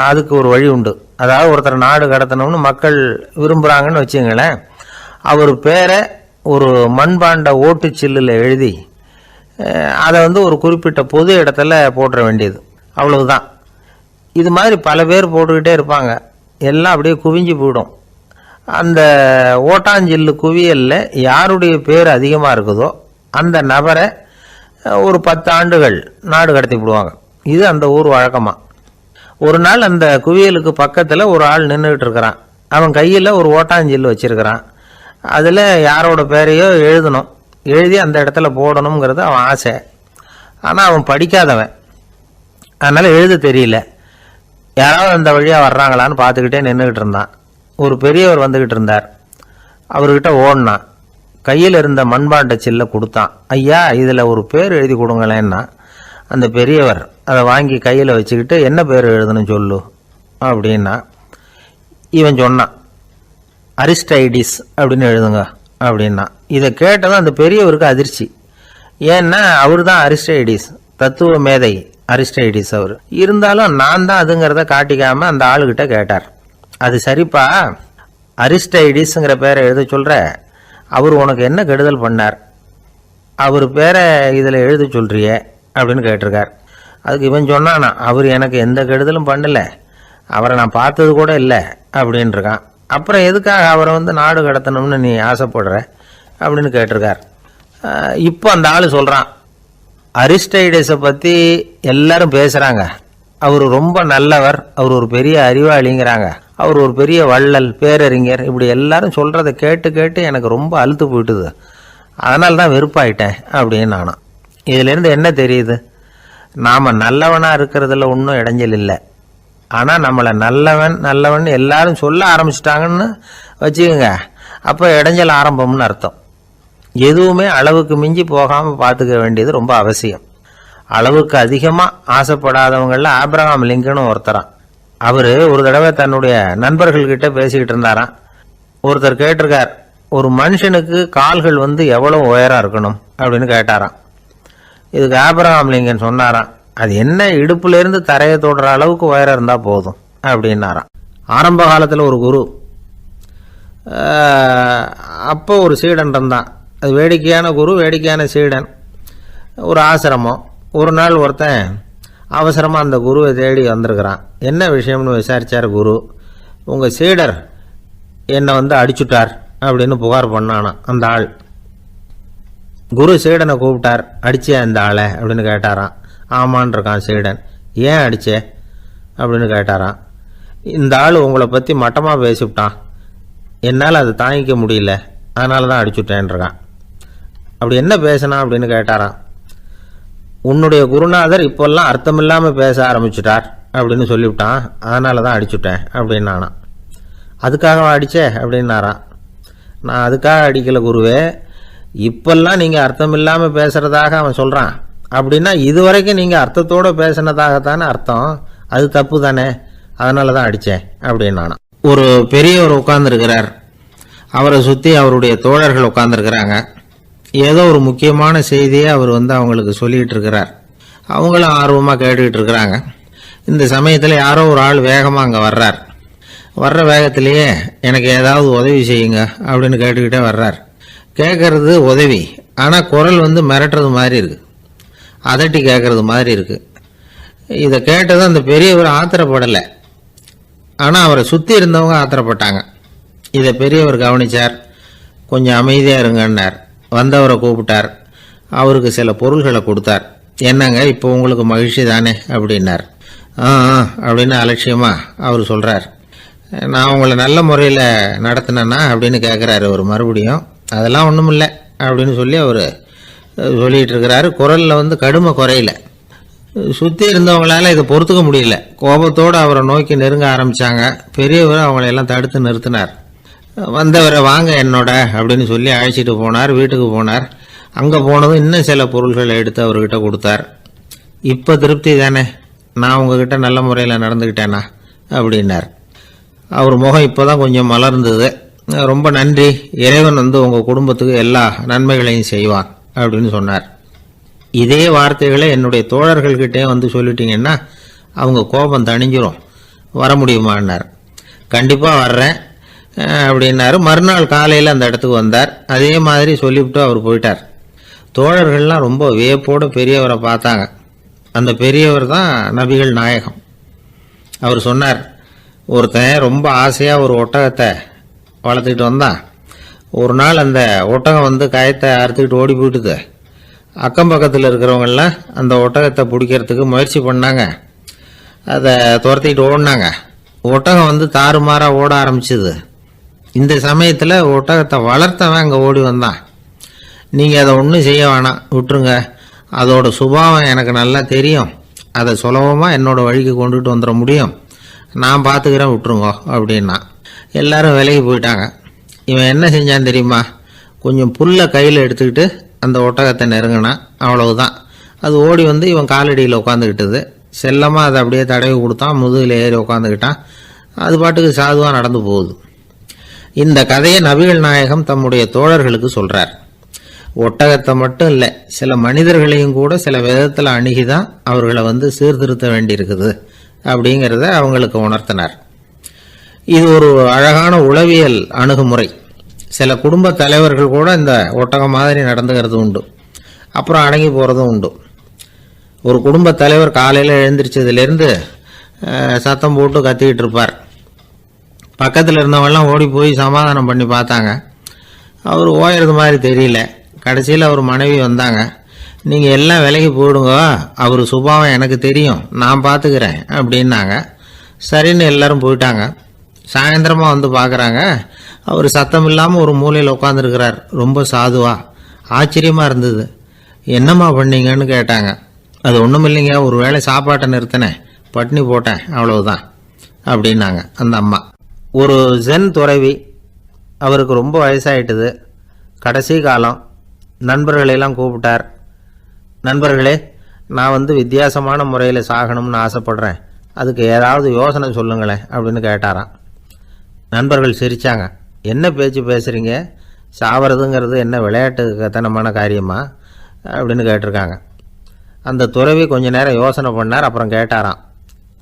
A: அதுக்கு ஒரு வழி உண்டு. அதாவது ஒருத்தரை நாடு கடத்தணும்னு மக்கள் விரும்புகிறாங்கன்னு வச்சுங்களேன், அவர் பேரை ஒரு மண்பாண்ட ஓட்டுச்சில்லில் எழுதி அதை ஒரு குறிப்பிட்ட பொது இடத்துல போட்டுற வேண்டியது, அவ்வளவுதான். இது மாதிரி பல பேர் போட்டுக்கிட்டே இருப்பாங்க. எல்லாம் அப்படியே குவிஞ்சு போயிடும். அந்த ஓட்டாஞ்சில்லு குவியலில் யாருடைய பேர் அதிகமாக இருக்குதோ அந்த நபரை ஒரு 10 ஆண்டுகள் நாடு கடத்தி விடுவாங்க. இது அந்த ஊர் வழக்கமாக. ஒரு நாள் அந்த குவியலுக்கு பக்கத்தில் ஒரு ஆள் நின்றுக்கிட்டு இருக்கிறான். அவன் கையில் ஒரு ஓட்டாஞ்சில்லு வச்சிருக்கிறான். அதில் யாரோட பேரையோ எழுதணும், எழுதி அந்த இடத்துல போடணுங்கிறது அவன் ஆசை. ஆனால் அவன் படிக்காதவன், அதனால் எழுத தெரியல. யாராவது அந்த வழியாக வர்றாங்களான்னு பார்த்துக்கிட்டே நின்றுக்கிட்டு இருந்தான். ஒரு பெரியவர் வந்துக்கிட்டு இருந்தார். அவர்கிட்ட ஓடினான். கையில் இருந்த மண்பாண்ட சில்லை கொடுத்தான். ஐயா, இதில் ஒரு பேர் எழுதி கொடுங்களேன்னா. அந்த பெரியவர் அதை வாங்கி கையில் வச்சுக்கிட்டு, என்ன பேர் எழுதணும் சொல்லு அப்படின்னா. இவன் சொன்னான், அரிஸ்டைடிஸ் அப்படின்னு எழுதுங்க அப்படின்னா. இதை கேட்டதும் அந்த பெரியவருக்கு அதிர்ச்சி. ஏன்னா அவர் தான் அரிஸ்டைடிஸ், தத்துவ மேதை அரிஸ்டைடிஸ் அவர். இருந்தாலும் நான் தான் அதுங்கிறத காட்டிக்காம அந்த ஆளுகிட்ட கேட்டார். அது சரிப்பா, அரிஸ்டைடிஸ்ங்கிற பேரை எழுத சொல்ற, அவர் உனக்கு என்ன கெடுதல் பண்ணார், அவர் பேரை இதில் எழுத சொல்றியே அப்படின்னு கேட்டிருக்கார். அதுக்கு இவன் சொன்னானா, அவர் எனக்கு எந்த கெடுதலும் பண்ணல, அவரை நான் பார்த்தது கூட இல்லை அப்படின்ட்டுருக்கான். அப்புறம் எதுக்காக அவரை நாடு கடத்தணும்னு நீ ஆசைப்படுற அப்படின்னு கேட்டிருக்கார். இப்போ அந்த ஆள் சொல்கிறான், அரிஸ்டைடஸை பற்றி எல்லாரும் பேசுகிறாங்க, அவர் ரொம்ப நல்லவர், அவர் ஒரு பெரிய அறிவாளிங்கிறாங்க, அவர் ஒரு பெரிய வள்ளல், பேரறிஞர், இப்படி எல்லாரும் சொல்கிறத கேட்டு கேட்டு எனக்கு ரொம்ப அழுத்து போயிட்டுது, அதனால தான் வெறுப்பாயிட்டேன் அப்படின்னு நானும். இதிலேருந்து என்ன தெரியுது? நாம் நல்லவனாக இருக்கிறதுல ஒன்றும் இடைஞ்சல் இல்லை. ஆனால் நம்மளை நல்லவன் நல்லவன் எல்லாரும் சொல்ல ஆரம்பிச்சிட்டாங்கன்னு வச்சுக்கோங்க, அப்போ இடைஞ்சல் ஆரம்பம்னு அர்த்தம். எதுவுமே அளவுக்கு மிஞ்சி போகாமல் பார்த்துக்க வேண்டியது ரொம்ப அவசியம். அளவுக்கு அதிகமாக ஆசைப்படாதவங்களில் ஆப்ரஹாம் லிங்கனும் ஒருத்தரான். அவர் ஒரு தடவை தன்னுடைய நண்பர்கள்கிட்ட பேசிக்கிட்டு இருந்தாராம். ஒருத்தர் கேட்டிருக்கார், ஒரு மனுஷனுக்கு கால்கள் எவ்வளோ உயரம் இருக்கணும் அப்படின்னு கேட்டாராம். இதுக்கு ஆப்ரஹாம் லிங்கன் சொன்னாராம், அது என்ன, இடுப்புலேருந்து தரையை தொடுற அளவுக்கு உயரம் இருந்தால் போதும் அப்படின்னாராம். ஆரம்ப காலத்தில் ஒரு குரு, அப்போ ஒரு சீடன் இருந்தான். அது வேடிக்கையான குரு, வேடிக்கையான சீடன். ஒரு ஆசிரமம். ஒரு நாள் ஒருத்தன் அவசரமாக அந்த குருவை தேடி வந்திருக்கிறான். என்ன விஷயம்னு விசாரித்தார் குரு. உங்கள் சீடர் என்னை அடிச்சுட்டார் அப்படின்னு புகார் பண்ணானா அந்த ஆள். குரு சீடனை கூப்பிட்டார். அடிச்சே அந்த ஆளை அப்படின்னு கேட்டாராம். ஆமான் இருக்கான் சீடன். ஏன் அடிச்சே அப்படின்னு கேட்டாராம். இந்த ஆள் உங்களை பற்றி மட்டமாக பேசிவிட்டான், என்னால் அதை தாங்கிக்க முடியல, அதனால தான் அடிச்சுட்டேன்றான். அப்படி என்ன பேசினா அப்படின்னு கேட்டாராம். உன்னுடைய குருநாதர் இப்போல்லாம் அர்த்தமில்லாமல் பேச ஆரம்பிச்சுட்டார் அப்படின்னு சொல்லிவிட்டான், அதனால தான் அடிச்சுட்டேன் அப்படின்னு நானாம். அதுக்காக அடித்தே அப்படின்னாராம். நான் அதுக்காக அடிக்கலை குருவே, இப்பெல்லாம் நீங்கள் அர்த்தம் இல்லாமல் பேசுகிறதாக அவன் சொல்கிறான், அப்படின்னா இதுவரைக்கும் நீங்கள் அர்த்தத்தோடு பேசினதாகத்தானே அர்த்தம், அது தப்பு தானே, அதனால தான் அடித்தேன் அப்படின்னு நானாம். ஒரு பெரியவர் உட்கார்ந்துருக்கிறார், அவரை சுற்றி அவருடைய தோழர்கள் உட்கார்ந்துருக்கிறாங்க. ஏதோ ஒரு முக்கியமான செய்தியை அவர் அவங்களுக்கு சொல்லிகிட்டு இருக்கிறார். அவங்களும் ஆர்வமாக கேட்டுக்கிட்டு இருக்கிறாங்க. இந்த சமயத்தில் யாரோ ஒரு ஆள் வேகமாக அங்கே வர்றார். வர்ற வேகத்திலேயே எனக்கு ஏதாவது உதவி செய்யுங்க அப்படின்னு கேட்டுக்கிட்டே வர்றார். கேட்கறது உதவி, ஆனால் குரல் மிரட்டுறது மாதிரி இருக்குது, அதட்டி கேட்கறது மாதிரி இருக்குது. இதை கேட்டதும் அந்த பெரியவர் ஆத்திரப்படலை, ஆனால் அவரை சுற்றி இருந்தவங்க ஆத்திரப்பட்டாங்க. இதை பெரியவர் கவனித்தார். கொஞ்சம் அமைதியாக இருங்கன்னார். வந்தவரை கூப்பிட்டார். அவருக்கு சில பொருள்களை கொடுத்தார். என்னங்க இப்போ உங்களுக்கு மகிழ்ச்சி தானே அப்படின்னார். அப்படின்னு அலட்சியமாக அவர் சொல்கிறார். நான் உங்களை நல்ல முறையில் நடத்தினேன்னா அப்படின்னு கேட்குறாரு அவர் மறுபடியும். அதெல்லாம் ஒன்றும் இல்லை அப்படின்னு சொல்லி அவர் சொல்லிகிட்டு இருக்கிறாரு. குரலில் கடுமை குறையில. சுற்றி இருந்தவங்களால இதை பொறுத்துக்க முடியல. கோபத்தோடு அவரை நோக்கி நெருங்க ஆரம்பித்தாங்க. பெரியவர் அவங்களையெல்லாம் தடுத்து நிறுத்தினார். வந்தவரை வாங்க என்னோட அப்படின்னு சொல்லி அழைச்சிட்டு போனார். வீட்டுக்கு போனார். அங்கே போனதும் இன்னும் சில பொருள்களை எடுத்து அவர்கிட்ட கொடுத்தார். இப்போ திருப்தி தானே, நான் உங்ககிட்ட நல்ல முறையில் நடந்துக்கிட்டேனா அப்படின்னார். அவர் முகம் இப்போ தான் கொஞ்சம் மலர்ந்தது. ரொம்ப நன்றி, இறைவன் உங்கள் குடும்பத்துக்கு எல்லா நன்மைகளையும் செய்வான் அப்படின்னு சொன்னார். இதே வார்த்தைகளை என்னுடைய தோழர்கள்கிட்டே சொல்லிட்டீங்கன்னா அவங்க கோபம் தணிஞ்சிரும், வர முடியுமான்னார். கண்டிப்பாக வர்றேன் அப்படின்னாரு. மறுநாள் காலையில் அந்த இடத்துக்கு வந்தார். அதே மாதிரி சொல்லிவிட்டு அவர் போயிட்டார். தோழர்கள்லாம் ரொம்ப வியப்போடு பெரியவரை பார்த்தாங்க. அந்த பெரியவர் தான் நபிகள் நாயகம். அவர் சொன்னார், ஒருத்தன் ரொம்ப ஆசையாக ஒரு ஒட்டகத்தை வளர்த்துக்கிட்டு வந்தான். ஒரு நாள் அந்த ஒட்டகம் கயத்தை அறுத்துக்கிட்டு ஓடி போயிட்டுது. அக்கம் பக்கத்தில் இருக்கிறவங்கெல்லாம் அந்த ஒட்டகத்தை பிடிக்கிறதுக்கு முயற்சி பண்ணாங்க. அதை துரத்திக்கிட்டு ஓடினாங்க. ஒட்டகம் தாறுமாறாக ஓட ஆரம்பிச்சுது. இந்த சமயத்தில் ஒட்டகத்தை வளர்த்தவன் அங்கே ஓடி வந்தான். நீங்கள் அதை ஒன்றும் செய்ய வேணாம், விட்டுருங்க, அதோட சுபாவம் எனக்கு நல்லா தெரியும், அதை சுலபமாக என்னோட வழிக்கு கொண்டுட்டு வந்துட முடியும், நான் பார்த்துக்கிறேன், விட்டுருங்கோ அப்படின்னா. எல்லாரும் விலகி போயிட்டாங்க. இவன் என்ன செஞ்சான் தெரியுமா? கொஞ்சம் புல்லை கையில் எடுத்துக்கிட்டு அந்த ஒட்டகத்தை நெருங்கினான். அவ்வளவுதான். அது ஓடி இவன் காலடியில் உட்காந்துக்கிட்டது. செல்லமாக அதை அப்படியே தடவி கொடுத்தான். முதுகில் ஏறி உட்காந்துக்கிட்டான். அது பாட்டுக்கு சாதுவாக நடந்து போகுது. இந்த கதையை நபிகள் நாயகம் தம்முடைய தோழர்களுக்கு சொல்கிறார். ஒட்டகத்தை மட்டும் இல்லை, சில மனிதர்களையும் கூட சில விதத்தில் அணுகிதான் அவர்களை சீர்திருத்த வேண்டியிருக்குது அப்படிங்கிறத அவங்களுக்கு உணர்த்தினார். இது ஒரு அழகான உளவியல் அணுகுமுறை. சில குடும்ப தலைவர்கள் கூட இந்த ஒட்டகம் மாதிரி நடந்துக்கிறது உண்டு, அப்புறம் அடங்கி போகிறதும் உண்டு. ஒரு குடும்ப தலைவர் காலையில் எழுந்திரிச்சதுலேருந்து சத்தம் போட்டு கத்திக்கிட்டு இருப்பார். பக்கத்தில் இருந்தவங்கெல்லாம் ஓடி போய் சமாதானம் பண்ணி பார்த்தாங்க. அவர் ஓயறது மாதிரி தெரியல. கடைசியில் அவர் மனைவி வந்தாங்க. நீங்கள் எல்லாம் விலகி போயிடுங்க, அவர் சுபாவம் எனக்கு தெரியும், நான் பார்த்துக்கிறேன் அப்படின்னாங்க. சரின்னு எல்லாரும் போயிட்டாங்க. சாயந்தரமாக பார்க்குறாங்க, அவர் சத்தம் இல்லாமல் ஒரு மூலையில் உட்காந்துருக்கிறார், ரொம்ப சாதுவா. ஆச்சரியமாக இருந்தது. என்னம்மா பண்ணீங்கன்னு கேட்டாங்க. அது ஒன்றும் இல்லைங்க, ஒரு வேளை சாப்பாட்டை நிறுத்தினேன், பட்னி போட்டேன், அவ்வளவுதான் அப்படின்னாங்க அந்த அம்மா. ஒரு ஜென் துறவி, அவருக்கு ரொம்ப வயசாயிட்டுது, கடைசி காலம். நண்பர்களெல்லாம் கூப்பிட்டார். நண்பர்களே, நான் வித்தியாசமான முறையில் சாகணும்னு ஆசைப்படுறேன், அதுக்கு ஏதாவது யோசனை சொல்லுங்களேன் அப்படின்னு கேட்டாராம். நண்பர்கள் சிரித்தாங்க. என்ன பேச்சு பேசுகிறீங்க, சாவறதுங்கிறது என்ன விளையாட்டு கத்தனமான காரியமா அப்படின்னு கேட்டிருக்காங்க. அந்த துறவி கொஞ்ச நேரம் யோசனை பண்ணார். அப்புறம் கேட்டாராம்,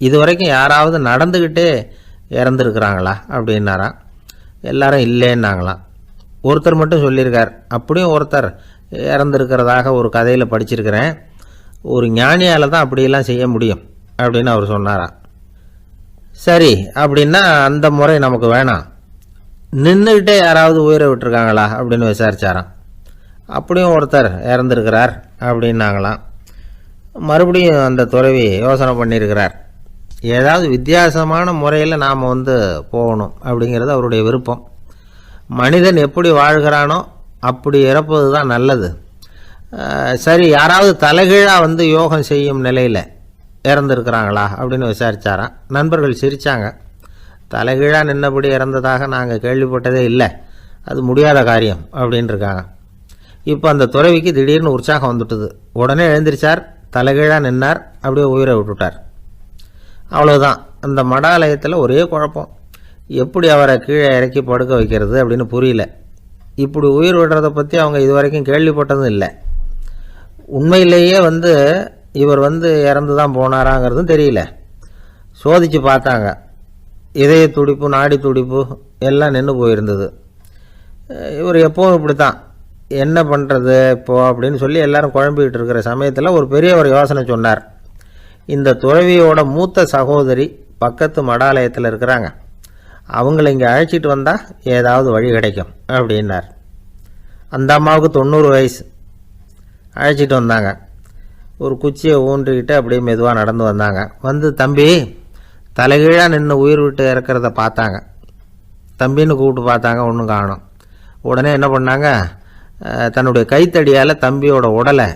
A: இது வரைக்கும் யாராவது நடந்துக்கிட்டே இறந்துருக்குறாங்களா அப்படின்னாராம். எல்லாரும் இல்லைன்னாங்களாம். ஒருத்தர் மட்டும் சொல்லியிருக்கார். அப்படியும் ஒருத்தர் இறந்துருக்கிறதாக ஒரு கதையில் படிச்சிருக்கிறேன், ஒரு ஞானியால் தான் அப்படியெல்லாம் செய்ய முடியும் அப்படின்னு அவர் சொன்னாராம். சரி, அப்படின்னா அந்த முறை நமக்கு வேணாம், நின்றுக்கிட்டே யாராவது உயிரை விட்டுருக்காங்களா அப்படின்னு விசாரிச்சாராம். அப்படியும் ஒருத்தர் இறந்துருக்கிறார் அப்படின்னாங்களாம். மறுபடியும் அந்த துறவி யோசனை பண்ணியிருக்கிறார். ஏதாவது வித்தியாசமான முறையில் நாம் போகணும் அப்படிங்கிறது அவருடைய விருப்பம். மனிதன் எப்படி வாழ்கிறானோ அப்படி இறப்பது தான் நல்லது. சரி, யாராவது தலைகீழாக யோகம் செய்யும் நிலையில் இறந்துருக்கிறாங்களா அப்படின்னு விசாரித்தாராம். நண்பர்கள் சிரித்தாங்க. தலைகீழாக நின்னபடி இறந்ததாக நாங்கள் கேள்விப்பட்டதே இல்லை, அது முடியாத காரியம் அப்படின்னு இருக்காங்க. இப்போ அந்த துறவிக்கு திடீர்னு உற்சாகம் வந்துட்டுது. உடனே எழுந்திரிச்சார், தலைகீழாக நின்னார், அப்படியே உயிரை விட்டுட்டார். அவ்வளோதான். அந்த மடாலயத்தில் ஒரே குழப்பம். எப்படி அவரை கீழே இறக்கி படுக்க வைக்கிறது அப்படின்னு புரியல. இப்படி உயிர் விடுறதை பற்றி அவங்க இதுவரைக்கும் கேள்விப்பட்டதும் இல்லை. உண்மையிலேயே இவர் இறந்து தான் போனாராங்கிறதும் தெரியல. சோதித்து பார்த்தாங்க. இதய துடிப்பு, நாடி துடிப்பு எல்லாம் நின்று போயிருந்தது. இவர் எப்போவும் இப்படி தான், என்ன பண்ணுறது இப்போது அப்படின்னு சொல்லி எல்லாரும் குழம்பிக்கிட்டு இருக்கிற சமயத்தில் ஒரு பெரியவர் யோசனை சொன்னார். இந்த துறவியோட மூத்த சகோதரி பக்கத்து மடாலயத்தில் இருக்கிறாங்க, அவங்கள இங்கே அழைச்சிட்டு வந்தால் ஏதாவது வழி கிடைக்கும் அப்படின்னார். அந்த அம்மாவுக்கு 90 வயசு. அழைச்சிட்டு வந்தாங்க. ஒரு குச்சியை ஊன்றிக்கிட்டு அப்படியே மெதுவாக நடந்து வந்தாங்க. தம்பி, தலைகீழாக நின்று உயிர் விட்டு இறக்கிறத பார்த்தாங்க. தம்பின்னு கூப்பிட்டு பார்த்தாங்க, ஒன்றும் காணோம். உடனே என்ன பண்ணாங்க, தன்னுடைய கைத்தடியால் தம்பியோட உடலை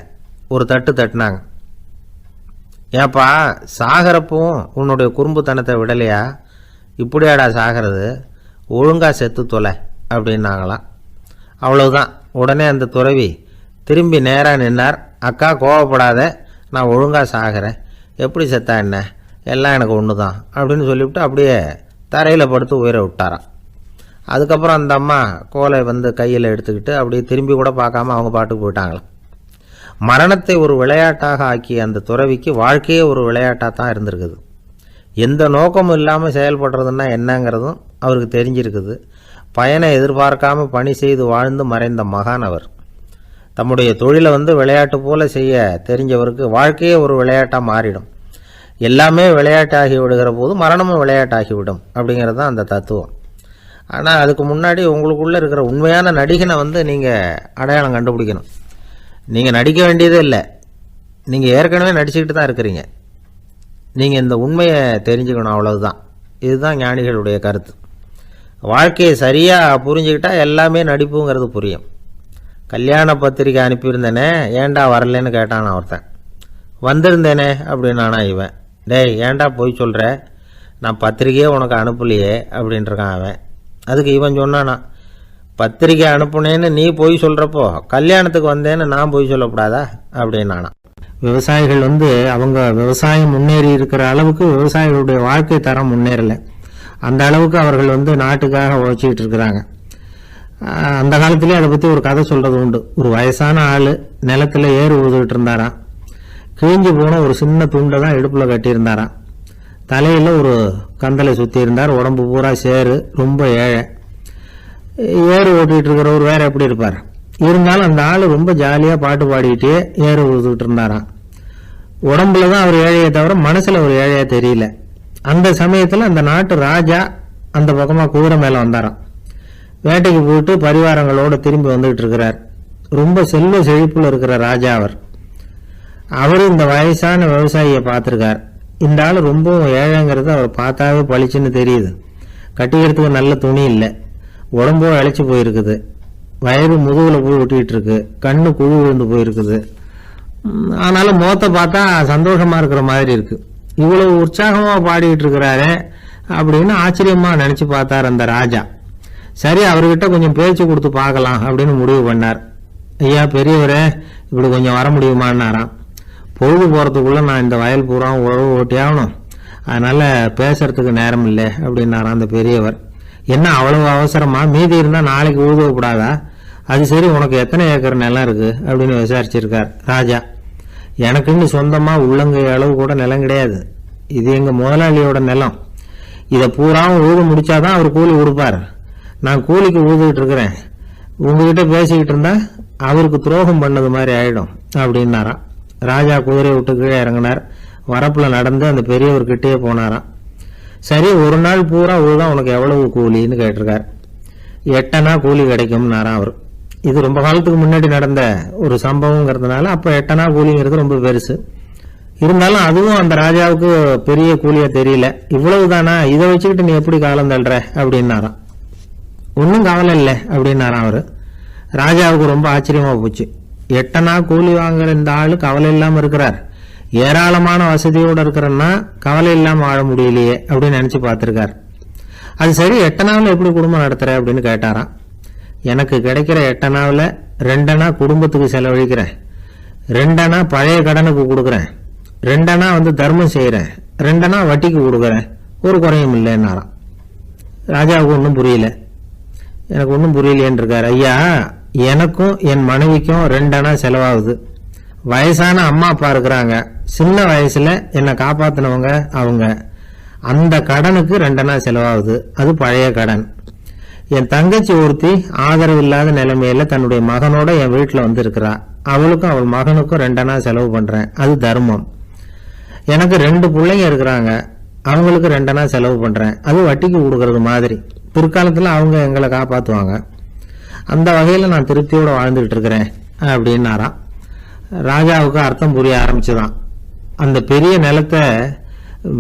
A: ஒரு தட்டு தட்டினாங்க. ஏப்பா, சாகிறப்பவும் உன்னுடைய குறும்புத்தனத்தை விடலையா? இப்படியாடா சாகிறது, ஒழுங்காக செத்து தொலை அப்படின்னாங்களாம். அவ்வளவுதான். உடனே அந்த துறவி திரும்பி நேராக நின்னார். அக்கா, கோவப்படாத, நான் ஒழுங்காக சாகிறேன், எப்படி செத்தா என்ன, எல்லாம் எனக்கு ஒன்று தான் அப்படின்னு சொல்லிவிட்டு அப்படியே தரையில் படுத்து உயிரை விட்டாராம். அதுக்கப்புறம் அந்த அம்மா கோலை கையில் எடுத்துக்கிட்டு அப்படியே திரும்பி கூட பார்க்காம அவங்க பாட்டுக்கு போயிட்டாங்களாம். மரணத்தை ஒரு விளையாட்டாக ஆக்கிய அந்த துறவிக்கு வாழ்க்கையே ஒரு விளையாட்டாக தான் இருந்திருக்குது. எந்த நோக்கமும் இல்லாமல் செயல்படுறதுன்னா என்னங்கிறதும் அவருக்கு தெரிஞ்சிருக்குது. பயனை எதிர்பார்க்காமல் பணி செய்து வாழ்ந்து மறைந்த மகான் அவர். தம்முடைய தொழிலை விளையாட்டு போல செய்ய தெரிஞ்சவருக்கு வாழ்க்கையே ஒரு விளையாட்டாக மாறிடும். எல்லாமே விளையாட்டாகி விடுகிற போது மரணமும் விளையாட்டாகிவிடும் அப்படிங்கிறது தான் அந்த தத்துவம். ஆனால் அதுக்கு முன்னாடி உங்களுக்குள்ளே இருக்கிற உண்மையான நடிகனை நீங்கள் அடையாளம் கண்டுபிடிக்கணும். நீங்கள் நடிக்க வேண்டியதே இல்லை, நீங்கள் ஏற்கனவே நடிச்சுக்கிட்டு தான் இருக்கிறீங்க. நீங்கள் இந்த உண்மையை தெரிஞ்சுக்கணும், அவ்வளவுதான். இதுதான் ஞானிகளுடைய கருத்து. வாழ்க்கையை சரியாக புரிஞ்சுக்கிட்டால் எல்லாமே நடிப்புங்கிறது புரியும். கல்யாண பத்திரிக்கை அனுப்பியிருந்தேனே, ஏன்டா வரலன்னு கேட்டான் ஒருத்தன். வந்திருந்தேனே அப்படின்னானா இவன். டேய், ஏன்டா போய் சொல்கிற, நான் பத்திரிக்கையே உனக்கு அனுப்பலையே அப்படின்ட்டுருக்கான் அவன். அதுக்கு இவன் சொன்னானா, பத்திரிக்கை அனுப்புனேன்னு நீ போய் சொல்கிறப்போ கல்யாணத்துக்கு வந்தேன்னு நான் போய் சொல்லக்கூடாதா அப்படின்னானா. விவசாயிகள் அவங்க விவசாயம் முன்னேறி இருக்கிற அளவுக்கு விவசாயிகளுடைய வாழ்க்கை தரம் முன்னேறலை. அந்த அளவுக்கு அவர்கள் நாட்டுக்காக உழைச்சிக்கிட்டு இருக்கிறாங்க. அந்த காலத்திலே அதை பற்றி ஒரு கதை சொல்கிறது உண்டு. ஒரு வயசான ஆள் நிலத்தில் ஏறு ஊதுகிட்டு இருந்தாராம். கிழிஞ்சு போன ஒரு சின்ன துண்டை தான் இடுப்பில் கட்டியிருந்தாராம். தலையில் ஒரு கந்தலை சுற்றி இருந்தார். உடம்பு பூரா சேரு, ரொம்ப ஏழை. ஏறு ஓட்டிகிட்டு இருக்கிறவர் வேறு எப்படி இருப்பார்? இருந்தாலும் அந்த ஆள் ரொம்ப ஜாலியாக பாட்டு பாடிக்கிட்டே ஏறு ஊதுகிட்டு இருந்தாராம். உடம்புல தான் அவர் ஏழையை தவிர மனசில் ஒரு ஏழையாக தெரியல. அந்த சமயத்தில் அந்த நாட்டு ராஜா அந்த பக்கமாக குதிரை மேலே வந்தாராம். வேட்டைக்கு போயிட்டு பரிவாரங்களோடு திரும்பி வந்துகிட்டு இருக்கிறார். ரொம்ப செல்வ செழிப்பில் இருக்கிற ராஜா அவர். இந்த வயசான விவசாயியை பார்த்துருக்கார். இந்த ஆள் ரொம்பவும் ஏழைங்கிறது அவர் பார்த்தாவே பளிச்சுன்னு தெரியுது. கட்டிக்கிறதுக்கு நல்ல துணி இல்லை, உடம்போ இழைச்சி போயிருக்குது, வயிறு முதுகில் போய் ஒட்டிக்கிட்டு இருக்கு, கண்ணு குழி விழுந்து போயிருக்குது. ஆனாலும் முகத்தை பார்த்தா சந்தோஷமாக இருக்கிற மாதிரி இருக்கு. இவ்வளவு உற்சாகமாக பாடிக்கிட்டு இருக்கிறாரு அப்படின்னு ஆச்சரியமாக நினச்சி பார்த்தார் அந்த ராஜா. சரி, அவர்கிட்ட கொஞ்சம் பேச்சு கொடுத்து பார்க்கலாம் அப்படின்னு முடிவு பண்ணார். ஐயா பெரியவரே, இப்படி கொஞ்சம் வர முடியுமான்னாராம். பொழுது போகிறதுக்குள்ளே நான் இந்த வயல் பூரா உழவு ஓட்டி ஆகணும், அதனால் பேசுறதுக்கு நேரம் இல்லை அப்படின்னாராம் அந்த பெரியவர். என்ன அவ்வளவு அவசரமா? மீதி இருந்தால் நாளைக்கு உழுதக்கூடாதா? அது சரி, உனக்கு எத்தனை ஏக்கர் நிலம் இருக்குது அப்படின்னு விசாரிச்சிருக்கார் ராஜா. எனக்குன்னு சொந்தமாக உள்ளங்கை அளவு கூட நிலம் கிடையாது. இது எங்கள் முதலாளியோட நிலம். இதை பூராவும் உழுது முடிச்சாதான் அவர் கூலி கொடுப்பார். நான் கூலிக்கு உழுதுகிட்டு இருக்கிறேன். உங்ககிட்ட பேசிக்கிட்டு இருந்தா அவருக்கு துரோகம் பண்ணது மாதிரி ஆயிடும் அப்படின்னாராம். ராஜா குதிரையை விட்டு கீழே இறங்கினார். வரப்புல நடந்து அந்த பெரியவர்கிட்டயே போனாராம். சரி, ஒரு நாள் பூரா உழுதான் உனக்கு எவ்வளவு கூலின்னு கேட்டிருக்கார். 8 அணா கூலி கிடைக்கும்னாராம் அவர். இது ரொம்ப காலத்துக்கு முன்னாடி நடந்த ஒரு சம்பவங்கிறதுனால அப்போ 8 அணா கூலிங்கிறது ரொம்ப பெருசு. இருந்தாலும் அதுவும் அந்த ராஜாவுக்கு பெரிய கூலியா தெரியல. இவ்வளவுதானா, இதை வச்சுக்கிட்டு நீ எப்படி காலம் தள்ளுற அப்படின்னாராம். ஒன்றும் கவலை இல்லை அப்படின்னாராம் அவரு. ராஜாவுக்கு ரொம்ப ஆச்சரியமா போச்சு. 8 அணா கூலி வாங்குற இந்த ஆளு கவலை இல்லாம இருக்கிறார், ஏராளமான வசதியோடு இருக்கிறன்னா கவலை இல்லாம வாழ முடியலையே அப்படின்னு நினைச்சு பார்த்திருக்கார். அது சரி, 8 அணாவில் எப்படி குடும்பம் நடத்துற அப்படின்னு கேட்டாராம். எனக்கு கிடைக்கிற 8 அணாவில் 2 அணா குடும்பத்துக்கு செலவழிக்கிறேன், 2 அணா பழைய கடனுக்கு கொடுக்குறேன், 2 அணா தர்மம் செய்யறேன், 2 அணா வட்டிக்கு கொடுக்குறேன், ஒரு குறையும் இல்லைன்னாராம். ராஜாவுக்கு ஒன்றும் புரியல. எனக்கு ஒன்றும் புரியலையேன்னு இருக்காரு. ஐயா, எனக்கும் என் மனைவிக்கும் 2 அணா செலவாகுது. வயசான அம்மா அப்பா இருக்கிறாங்க, சின்ன வயசுல என்னை காப்பாத்தினவங்க அவங்க. அந்த கடனுக்கு 2 அணா செலவாகுது, அது பழைய கடன். என் தங்கச்சி ஒருத்தி ஆதரவு இல்லாத நிலைமையில தன்னுடைய மகனோட என் வீட்டில் இருக்கிறா, அவளுக்கும் அவள் மகனுக்கும் 2 அணா செலவு பண்றேன், அது தர்மம். எனக்கு 2 பிள்ளைங்க இருக்கிறாங்க, அவங்களுக்கு 2 அணா செலவு பண்றேன், அது வட்டிக்கு கொடுக்கறது மாதிரி. பிற்காலத்தில் அவங்க எங்களை காப்பாற்றுவாங்க. அந்த வகையில் நான் திருப்தியோடு வாழ்ந்துகிட்டு இருக்கிறேன் அப்படின்னாராம். ராஜாவுக்கு அர்த்தம் புரிய ஆரம்பிச்சுதான். அந்த பெரிய நிலத்தை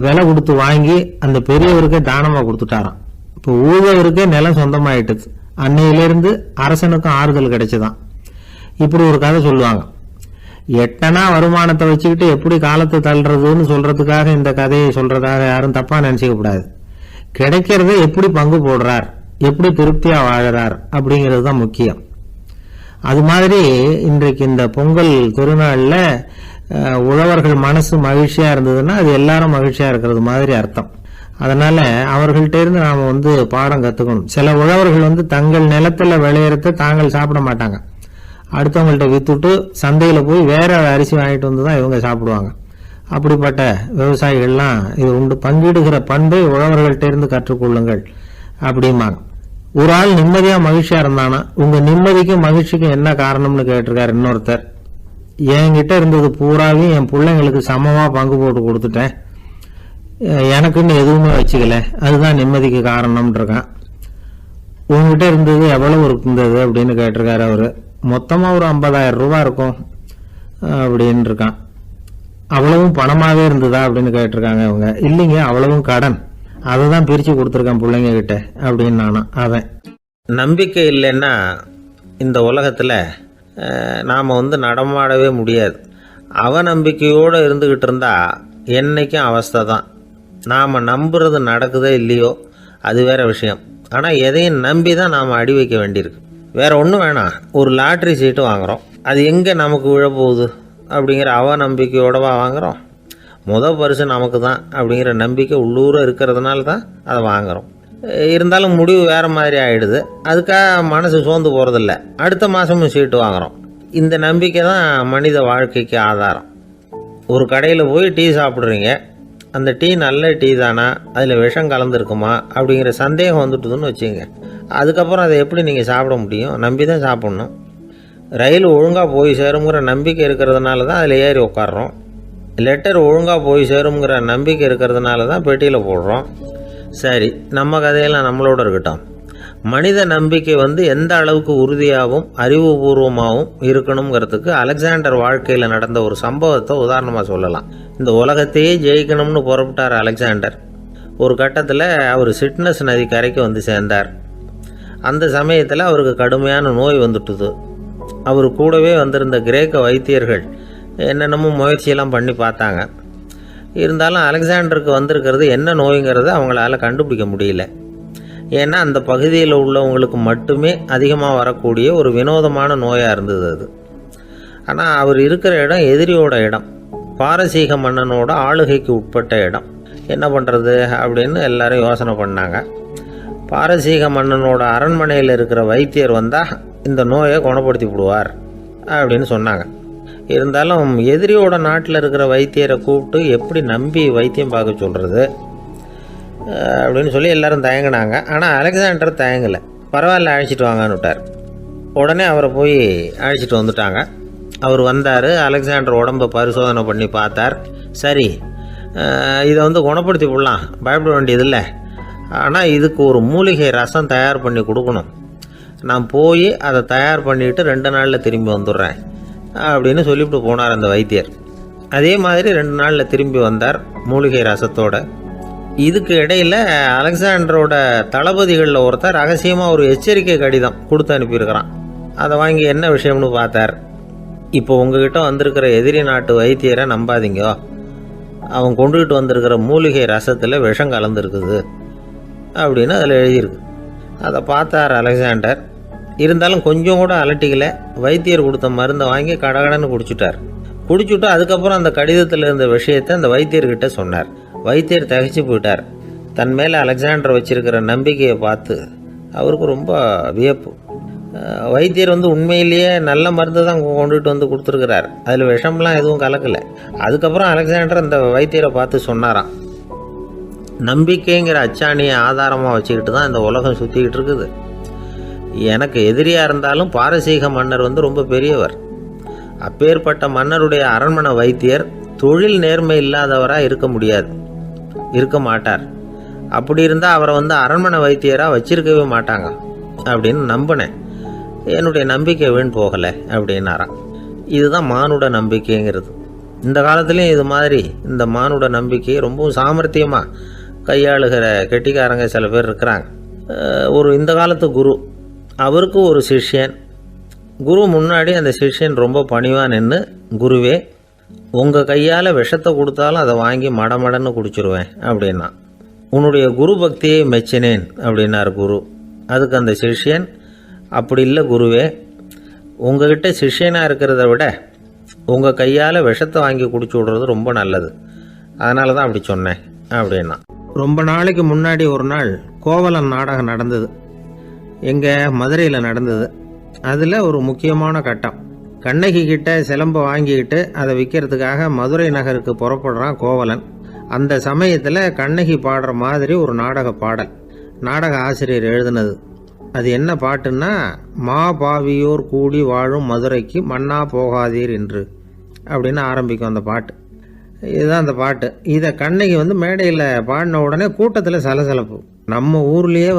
A: விலை கொடுத்து வாங்கி அந்த பெரியவருக்கே தானமாக கொடுத்துட்டாராம். இப்போ ஊழவருக்கே நிலம் சொந்தமாயிட்டுது. அன்னையிலிருந்து அரசனுக்கும் ஆறுதல் கிடைச்சுதான். இப்படி ஒரு கதை சொல்லுவாங்க. 8 அணா வருமானத்தை வச்சுக்கிட்டு எப்படி காலத்தை தள்ளுறதுன்னு சொல்றதுக்காக இந்த கதையை சொல்றதாக யாரும் தப்பா நினைச்சுக்க கூடாது. கிடைக்கிறத எப்படி பங்கு போடுறார், எப்படி திருப்தியா வாழறார் அப்படிங்கிறது தான் முக்கியம். அது மாதிரி இன்றைக்கு இந்த பொங்கல் திருநாள்ல உழவர்கள் மனசு மகிழ்ச்சியா இருந்ததுன்னா அது எல்லாரும் மகிழ்ச்சியா இருக்கிறது மாதிரி அர்த்தம். அதனால அவர்கள்ட்ட இருந்து நாம பாடம் கத்துக்கணும். சில உழவர்கள் தங்கள் நிலத்துல விளையறத தாங்கள் சாப்பிட மாட்டாங்க, அடுத்தவங்கள்ட்ட வித்துட்டு சந்தையில போய் வேற அரிசி வாங்கிட்டு வந்துதான் இவங்க சாப்பிடுவாங்க. அப்படிப்பட்ட விவசாயிகள்லாம் இது உண்டு. பங்கிடுகிற பண்பை உழவர்கள்ட்ட இருந்து கற்றுக்கொள்ளுங்கள் அப்படிம்பாங்க. ஒரு ஆள் நிம்மதியா மகிழ்ச்சியா இருந்தானா, உங்க நிம்மதிக்கும் மகிழ்ச்சிக்கும் என்ன காரணம்னு கேட்டிருக்காரு இன்னொருத்தர். என்கிட்ட இருந்தது பூராவையும் என் பிள்ளைங்களுக்கு சமமா பங்கு போட்டு கொடுத்துட்டேன், எனக்குன்னு எதுவுமே வச்சுக்கல, அதுதான் நிம்மதிக்கு காரணம்னு இருக்கான். உங்ககிட்ட இருந்தது எவ்வளவு இருந்தது அப்படின்னு கேட்டிருக்காரு அவரு. மொத்தமா ஒரு 50,000 ரூபாய் இருக்கும் அப்படின்னு இருக்கான். அவ்வளவும் பணமாவே இருந்ததா அப்படின்னு கேட்டிருக்காங்க அவங்க. இல்லைங்க, அவ்வளவும் கடன், அதை தான் பிரிச்சு கொடுத்துருக்கேன் பிள்ளைங்க கிட்ட அப்படின்னு நானும். அவன்
B: நம்பிக்கை இல்லைன்னா இந்த உலகத்தில் நாம் நடமாடவே முடியாது. அவநம்பிக்கையோடு இருந்துக்கிட்டு இருந்தால் என்றைக்கும் அவஸ்தை தான். நாம் நம்புறது நடக்குதோ இல்லையோ அது வேற விஷயம். ஆனால் எதையும் நம்பி தான் நாம் அடி வைக்க வேண்டியிருக்கு. வேற ஒன்றும் வேணாம், ஒரு லாட்ரி சீட்டு வாங்குகிறோம், அது எங்கே நமக்கு விழப்போகுது அப்படிங்கிற அவநம்பிக்கையோடவா வாங்குகிறோம். பரிசு நமக்கு தான் அப்படிங்கிற நம்பிக்கை உள்ளூர இருக்கிறதுனால தான் அதை வாங்குகிறோம். இருந்தாலும் முடிவு வேறு மாதிரி ஆகிடுது, அதுக்காக மனசு சோர்ந்து போகிறதில்ல, அடுத்த மாதமும் சீட்டு வாங்குகிறோம். இந்த நம்பிக்கை தான் மனித வாழ்க்கைக்கு ஆதாரம். ஒரு கடையில் போய் டீ சாப்பிட்றீங்க, அந்த டீ நல்ல டீ தானா, அதில் விஷம் கலந்துருக்குமா அப்படிங்கிற சந்தேகம் வந்துட்டுதுன்னு வச்சுங்க. அதுக்கப்புறம் அதை எப்படி நீங்கள் சாப்பிட முடியும்? நம்பி தான் சாப்பிட்ணும். ரயில் ஒழுங்காக போய் சேருங்கிற நம்பிக்கை இருக்கிறதுனால தான் அதில் ஏறி உட்காடுறோம். லெட்டர் ஒழுங்காக போய் சேருங்கிற நம்பிக்கை இருக்கிறதுனால தான் பெட்டியில் போடுறோம். சரி, நம்ம கதையெல்லாம் நம்மளோட இருக்கட்டும். மனித நம்பிக்கை எந்த அளவுக்கு உறுதியாகவும் அறிவுபூர்வமாகவும் இருக்கணுங்கிறதுக்கு அலெக்சாண்டர் வாழ்க்கையில் நடந்த ஒரு சம்பவத்தை உதாரணமாக சொல்லலாம். இந்த உலகத்தையே ஜெயிக்கணும்னு புறப்பட்டார் அலெக்சாண்டர். ஒரு கட்டத்தில் அவர் சிட்னஸ் நதி கரைக்கு சேர்ந்தார். அந்த சமயத்தில் அவருக்கு கடுமையான நோய் வந்துட்டுது. அவர் கூடவே வந்திருந்த கிரேக்க வைத்தியர்கள் என்னென்னமோ முயற்சியெல்லாம் பண்ணி பார்த்தாங்க. இருந்தாலும் அலெக்சாண்டருக்கு வந்திருக்கிறது என்ன நோய்ங்கிறத அவங்களால கண்டுபிடிக்க முடியல. ஏன்னா அந்த பகுதியில் உள்ளவங்களுக்கு மட்டுமே அதிகமாக வரக்கூடிய ஒரு வினோதமான நோயாக இருந்தது அது. ஆனால் அவர் இருக்கிற இடம் எதிரியோட இடம், பாரசீக மன்னனோட ஆளுகைக்கு உட்பட்ட இடம். என்ன பண்ணுறது அப்படின்னு எல்லாரும் யோசனை பண்ணாங்க. பாரசீக மன்னனோட அரண்மனையில் இருக்கிற வைத்தியர் வந்தால் இந்த நோயை குணப்படுத்தி விடுவார் அப்படின்னு சொன்னாங்க. இருந்தாலும் எதிரியோட நாட்டில் இருக்கிற வைத்தியரை கூப்பிட்டு எப்படி நம்பி வைத்தியம் பார்க்க சொல்கிறது அப்படின்னு சொல்லி எல்லாரும் தயங்கினாங்க. ஆனால் அலெக்சாண்டர் தயங்கலை. பரவாயில்ல, அழைச்சிட்டு வாங்கன்னு விட்டார். உடனே அவரை போய் அழைச்சிட்டு வந்துட்டாங்க. அவர் வந்தார். அலெக்சாண்டர் உடம்பை பரிசோதனை பண்ணி பார்த்தார். சரி, இதை குணப்படுத்தி விடலாம், பயப்பட வேண்டியதில்லை. ஆனால் இதுக்கு ஒரு மூலிகை ரசம் தயார் பண்ணி கொடுக்கணும். நான் போய் அதை தயார் பண்ணிவிட்டு 2 நாளில் திரும்பி வந்துடுறேன் அப்படின்னு சொல்லிவிட்டு போனார் அந்த வைத்தியர்.
A: அதே மாதிரி 2 நாளில் திரும்பி வந்தார் மூலிகை ரசத்தோட. இதுக்கு இடையில் அலெக்சாண்டரோட தளபதிகளில் ஒருத்தர் ரகசியமாக ஒரு எச்சரிக்கை கடிதம் கொடுத்து அனுப்பியிருக்கிறான். அதை வாங்கி என்ன விஷயம்னு பார்த்தார். இப்போ உங்ககிட்ட வந்திருக்கிற எதிரி நாட்டு வைத்தியரை நம்பாதீங்க, அவன் கொண்டுகிட்டு வந்திருக்கிற மூலிகை ரசத்தில் விஷம் கலந்துருக்குது அப்படின்னு அதில் எழுதியிருக்கு. அதை பார்த்தார் அலெக்சாண்டர். இருந்தாலும் கொஞ்சம் கூட அலட்டிக்கல. வைத்தியர் கொடுத்த மருந்தை வாங்கி கடகடன்னு குடிச்சுட்டு அதுக்கப்புறம் அந்த கடிதத்தில் இருந்த விஷயத்தை அந்த வைத்தியர்கிட்ட சொன்னார். வைத்தியர் திகைச்சு போயிட்டார். தன் மேலே அலெக்சாண்டர் வச்சிருக்கிற நம்பிக்கையை பார்த்து அவருக்கு ரொம்ப வியப்பு. வைத்தியர் உண்மையிலேயே நல்ல மருந்து தான் கொண்டுகிட்டு வந்து கொடுத்துருக்கிறார், அதில் விஷம்லாம் எதுவும் கலக்கலை. அதுக்கப்புறம் அலெக்சாண்டர் அந்த வைத்தியரை பார்த்து சொன்னாராம், நம்பிக்கைங்கிற அச்சாணியை ஆதாரமாக வச்சுக்கிட்டு தான் இந்த உலகம் சுற்றிக்கிட்டு இருக்குது. எனக்கு எதிரியாக இருந்தாலும் பாரசீக மன்னர் ரொம்ப பெரியவர். அப்பேற்பட்ட மன்னருடைய அரண்மனை வைத்தியர் தொழில் நேர்மை இல்லாதவராக இருக்க மாட்டார். அப்படி இருந்தால் அவரை அரண்மனை வைத்தியராக வச்சிருக்கவே மாட்டாங்க அப்படின்னு நம்பினேன். என்னுடைய நம்பிக்கை வீண் போகலை அப்படின்னாராம். இதுதான் மானுட நம்பிக்கைங்கிறது. இந்த காலத்துலேயும் இது மாதிரி இந்த மானுட நம்பிக்கையை ரொம்பவும் சாமர்த்தியமாக கையாளுகிற கெட்டிக்காரங்க சில பேர் இருக்கிறாங்க. இந்த காலத்து குரு, அவருக்கு ஒரு சிஷ்யன். குரு முன்னாடி அந்த சிஷ்யன் ரொம்ப பணிவாக நின்று, குருவே உங்கள் கையால் விஷத்தை கொடுத்தாலும் அதை வாங்கி மடமடன்னு குடிச்சிருவேன் அப்படின்னா. உன்னுடைய குரு பக்தியை மெச்சினேன் அப்படின்னார் குரு. அதுக்கு அந்த சிஷ்யன், அப்படி இல்லை குருவே, உங்ககிட்ட சிஷ்யனாக இருக்கிறத விட உங்கள் கையால் விஷத்தை வாங்கி குடிச்சு விடுறது ரொம்ப நல்லது, அதனால தான் அப்படி சொன்னேன் அப்படின்னா. ரொம்ப நாளைக்கு முன்னாடி ஒரு நாள் கோவலன் நாடகம் நடந்தது. எங்கள் மதுரையில் நடந்தது. அதில் ஒரு முக்கியமான கட்டம். கண்ணகி கிட்ட சிலம்பை வாங்கிக்கிட்டு அதை விற்கிறதுக்காக மதுரை நகருக்கு புறப்படுறான் கோவலன். அந்த சமயத்தில் கண்ணகி பாடுற மாதிரி ஒரு நாடக பாடல் நாடக ஆசிரியர் எழுதினது. அது என்ன பாட்டுன்னா, மா பாவியோர் கூடி வாழும் மதுரைக்கு மன்னா போகாதீர் என்று அப்படின்னு ஆரம்பிக்கும் அந்த பாட்டு. இதுதான் அந்த பாட்டு. இதை கண்ணகி மேடையில் பாடின உடனே கூட்டத்தில் சலசலப்பு. நம்ம ஊர்லேயே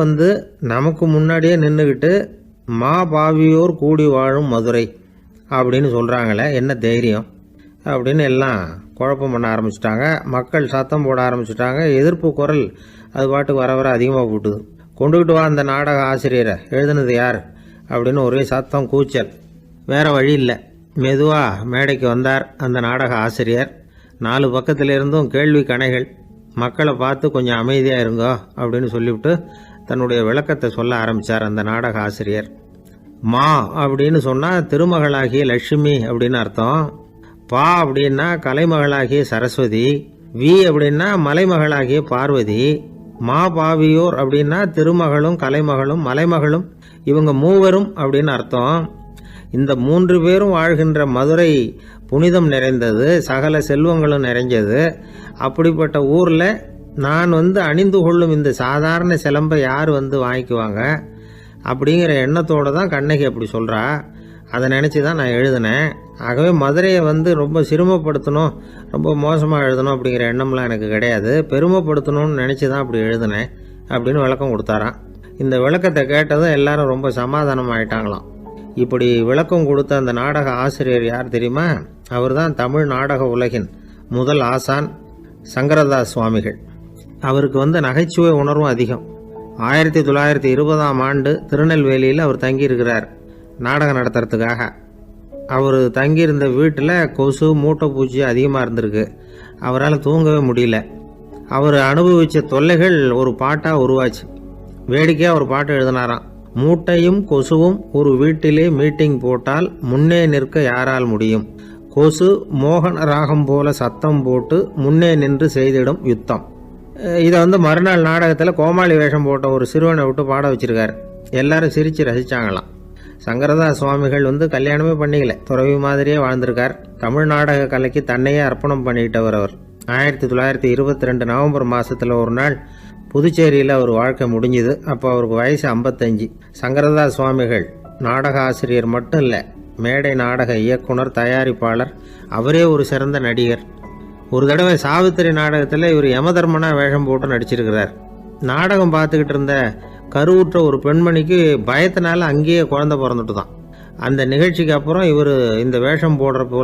A: நமக்கு முன்னாடியே நின்றுக்கிட்டு மா பாவியோர் கூடி வாழும் மதுரை அப்படின்னு சொல்கிறாங்களே, என்ன தைரியம் அப்படின்னு எல்லாம் குழப்பம் பண்ண ஆரம்பிச்சிட்டாங்க. மக்கள் சத்தம் போட ஆரம்பிச்சிட்டாங்க. எதிர்ப்பு குரல் அது பாட்டுக்கு வர அதிகமாக போட்டுது. கொண்டுக்கிட்டு வா அந்த நாடக ஆசிரியரை, எழுதுனது யார் அப்படின்னு ஒரே சத்தம், கூச்சல். வேறு வழி இல்லை. மெதுவாக மேடைக்கு வந்தார் அந்த நாடக ஆசிரியர். 4 பக்கத்திலிருந்தும் கேள்வி கணைகள். மக்களை பார்த்து கொஞ்சம் அமைதியாக இருங்கோ அப்படின்னு சொல்லிவிட்டு தன்னுடைய விளக்கத்தை சொல்ல ஆரம்பித்தார் அந்த நாடக ஆசிரியர். மா அப்படின்னு சொன்னால் திருமகளாகிய லட்சுமி அப்படின்னு அர்த்தம். பா அப்படின்னா கலைமகளாகிய சரஸ்வதி. வி அப்படின்னா மலைமகளாகிய பார்வதி. மா பாவியோர் அப்படின்னா திருமகளும் கலைமகளும் மலைமகளும், இவங்க மூவரும் அப்படின்னு அர்த்தம். இந்த 3 பேரும் வாழ்கின்ற மதுரை புனிதம் நிறைந்தது, சகல செல்வங்களும் நிறைஞ்சது. அப்படிப்பட்ட ஊரில் நான் அணிந்து கொள்ளும் இந்த சாதாரண சிலம்பை யார் வாங்கிக்குவாங்க அப்படிங்கிற எண்ணத்தோடு தான் கண்ணகி அப்படி சொல்கிறா. அதை நினச்சி தான் நான் எழுதினேன். ஆகவே மதுரையை ரொம்ப சிரமப்படுத்தணும், ரொம்ப மோசமாக எழுதணும் அப்படிங்கிற எண்ணம்லாம் எனக்கு கிடையாது. பெருமைப்படுத்தணும்னு நினச்சி தான் அப்படி எழுதினேன் அப்படின்னு விளக்கம் கொடுத்தாராம். இந்த விளக்கத்தை கேட்டதும் எல்லாரும் ரொம்ப சமாதானம் ஆயிட்டாங்களாம். இப்படி விளக்கம் கொடுத்த அந்த நாடக ஆசிரியர் யார் தெரியுமா? அவர் தான் தமிழ் நாடக உலகின் முதல் ஆசான் சங்கரதாஸ் சுவாமிகள். அவருக்கு நகைச்சுவை உணர்வும் அதிகம். 1920ஆம் ஆண்டு திருநெல்வேலியில் அவர் தங்கியிருக்கிறார் நாடகம் நடத்துறதுக்காக. அவர் தங்கியிருந்த வீட்டில் கொசு மூட்டைப்பூச்சி அதிகமாக இருந்திருக்கு. அவரால் தூங்கவே முடியல. அவர் அனுபவித்த தொல்லைகள் ஒரு பாட்டாக உருவாச்சு. வேடிக்கையாக ஒரு பாட்டு எழுதினாராம். மூட்டையும் கொசுவும் ஒரு வீட்டிலே மீட்டிங் போட்டால் முன்னே நிற்க யாரால் முடியும்? கொசு மோகன ராகம் போல சத்தம் போட்டு முன்னே நின்று செய்திடும் யுத்தம். இதை மறுநாள் நாடகத்தில் கோமாளி வேஷம் போட்ட ஒரு சிறுவனை விட்டு பாட வச்சிருக்காரு. எல்லாரும் சிரித்து ரசித்தாங்களாம். சங்கரதாஸ் சுவாமிகள் கல்யாணமே பண்ணிக்கல, துறவி மாதிரியே வாழ்ந்திருக்கார். தமிழ் நாடக கலைக்கு தன்னையே அர்ப்பணம் பண்ணிக்கிட்டவர் அவர். 1922 நவம்பர் மாதத்தில் ஒரு நாள் புதுச்சேரியில் அவர் வாழ்க்கை முடிஞ்சுது. அப்போ அவருக்கு வயசு 55. சங்கரதாஸ் சுவாமிகள் நாடக ஆசிரியர் மட்டும் இல்லை, மேடை நாடக இயக்குனர், தயாரிப்பாளர், அவரே ஒரு சிறந்த நடிகர். ஒரு தடவை சாவித்திரி நாடகத்தில் இவர் யமதர்மனா வேஷம் போட்டு நடிச்சிருக்கிறார். நாடகம் பார்த்துக்கிட்டு இருந்த கருவுற்ற ஒரு பெண்மணிக்கு பயத்தினால அங்கேயே குழந்தை பிறந்துட்டு தான். அந்த நிகழ்ச்சிக்கு அப்புறம் இவர் இந்த வேஷம் போடுற போல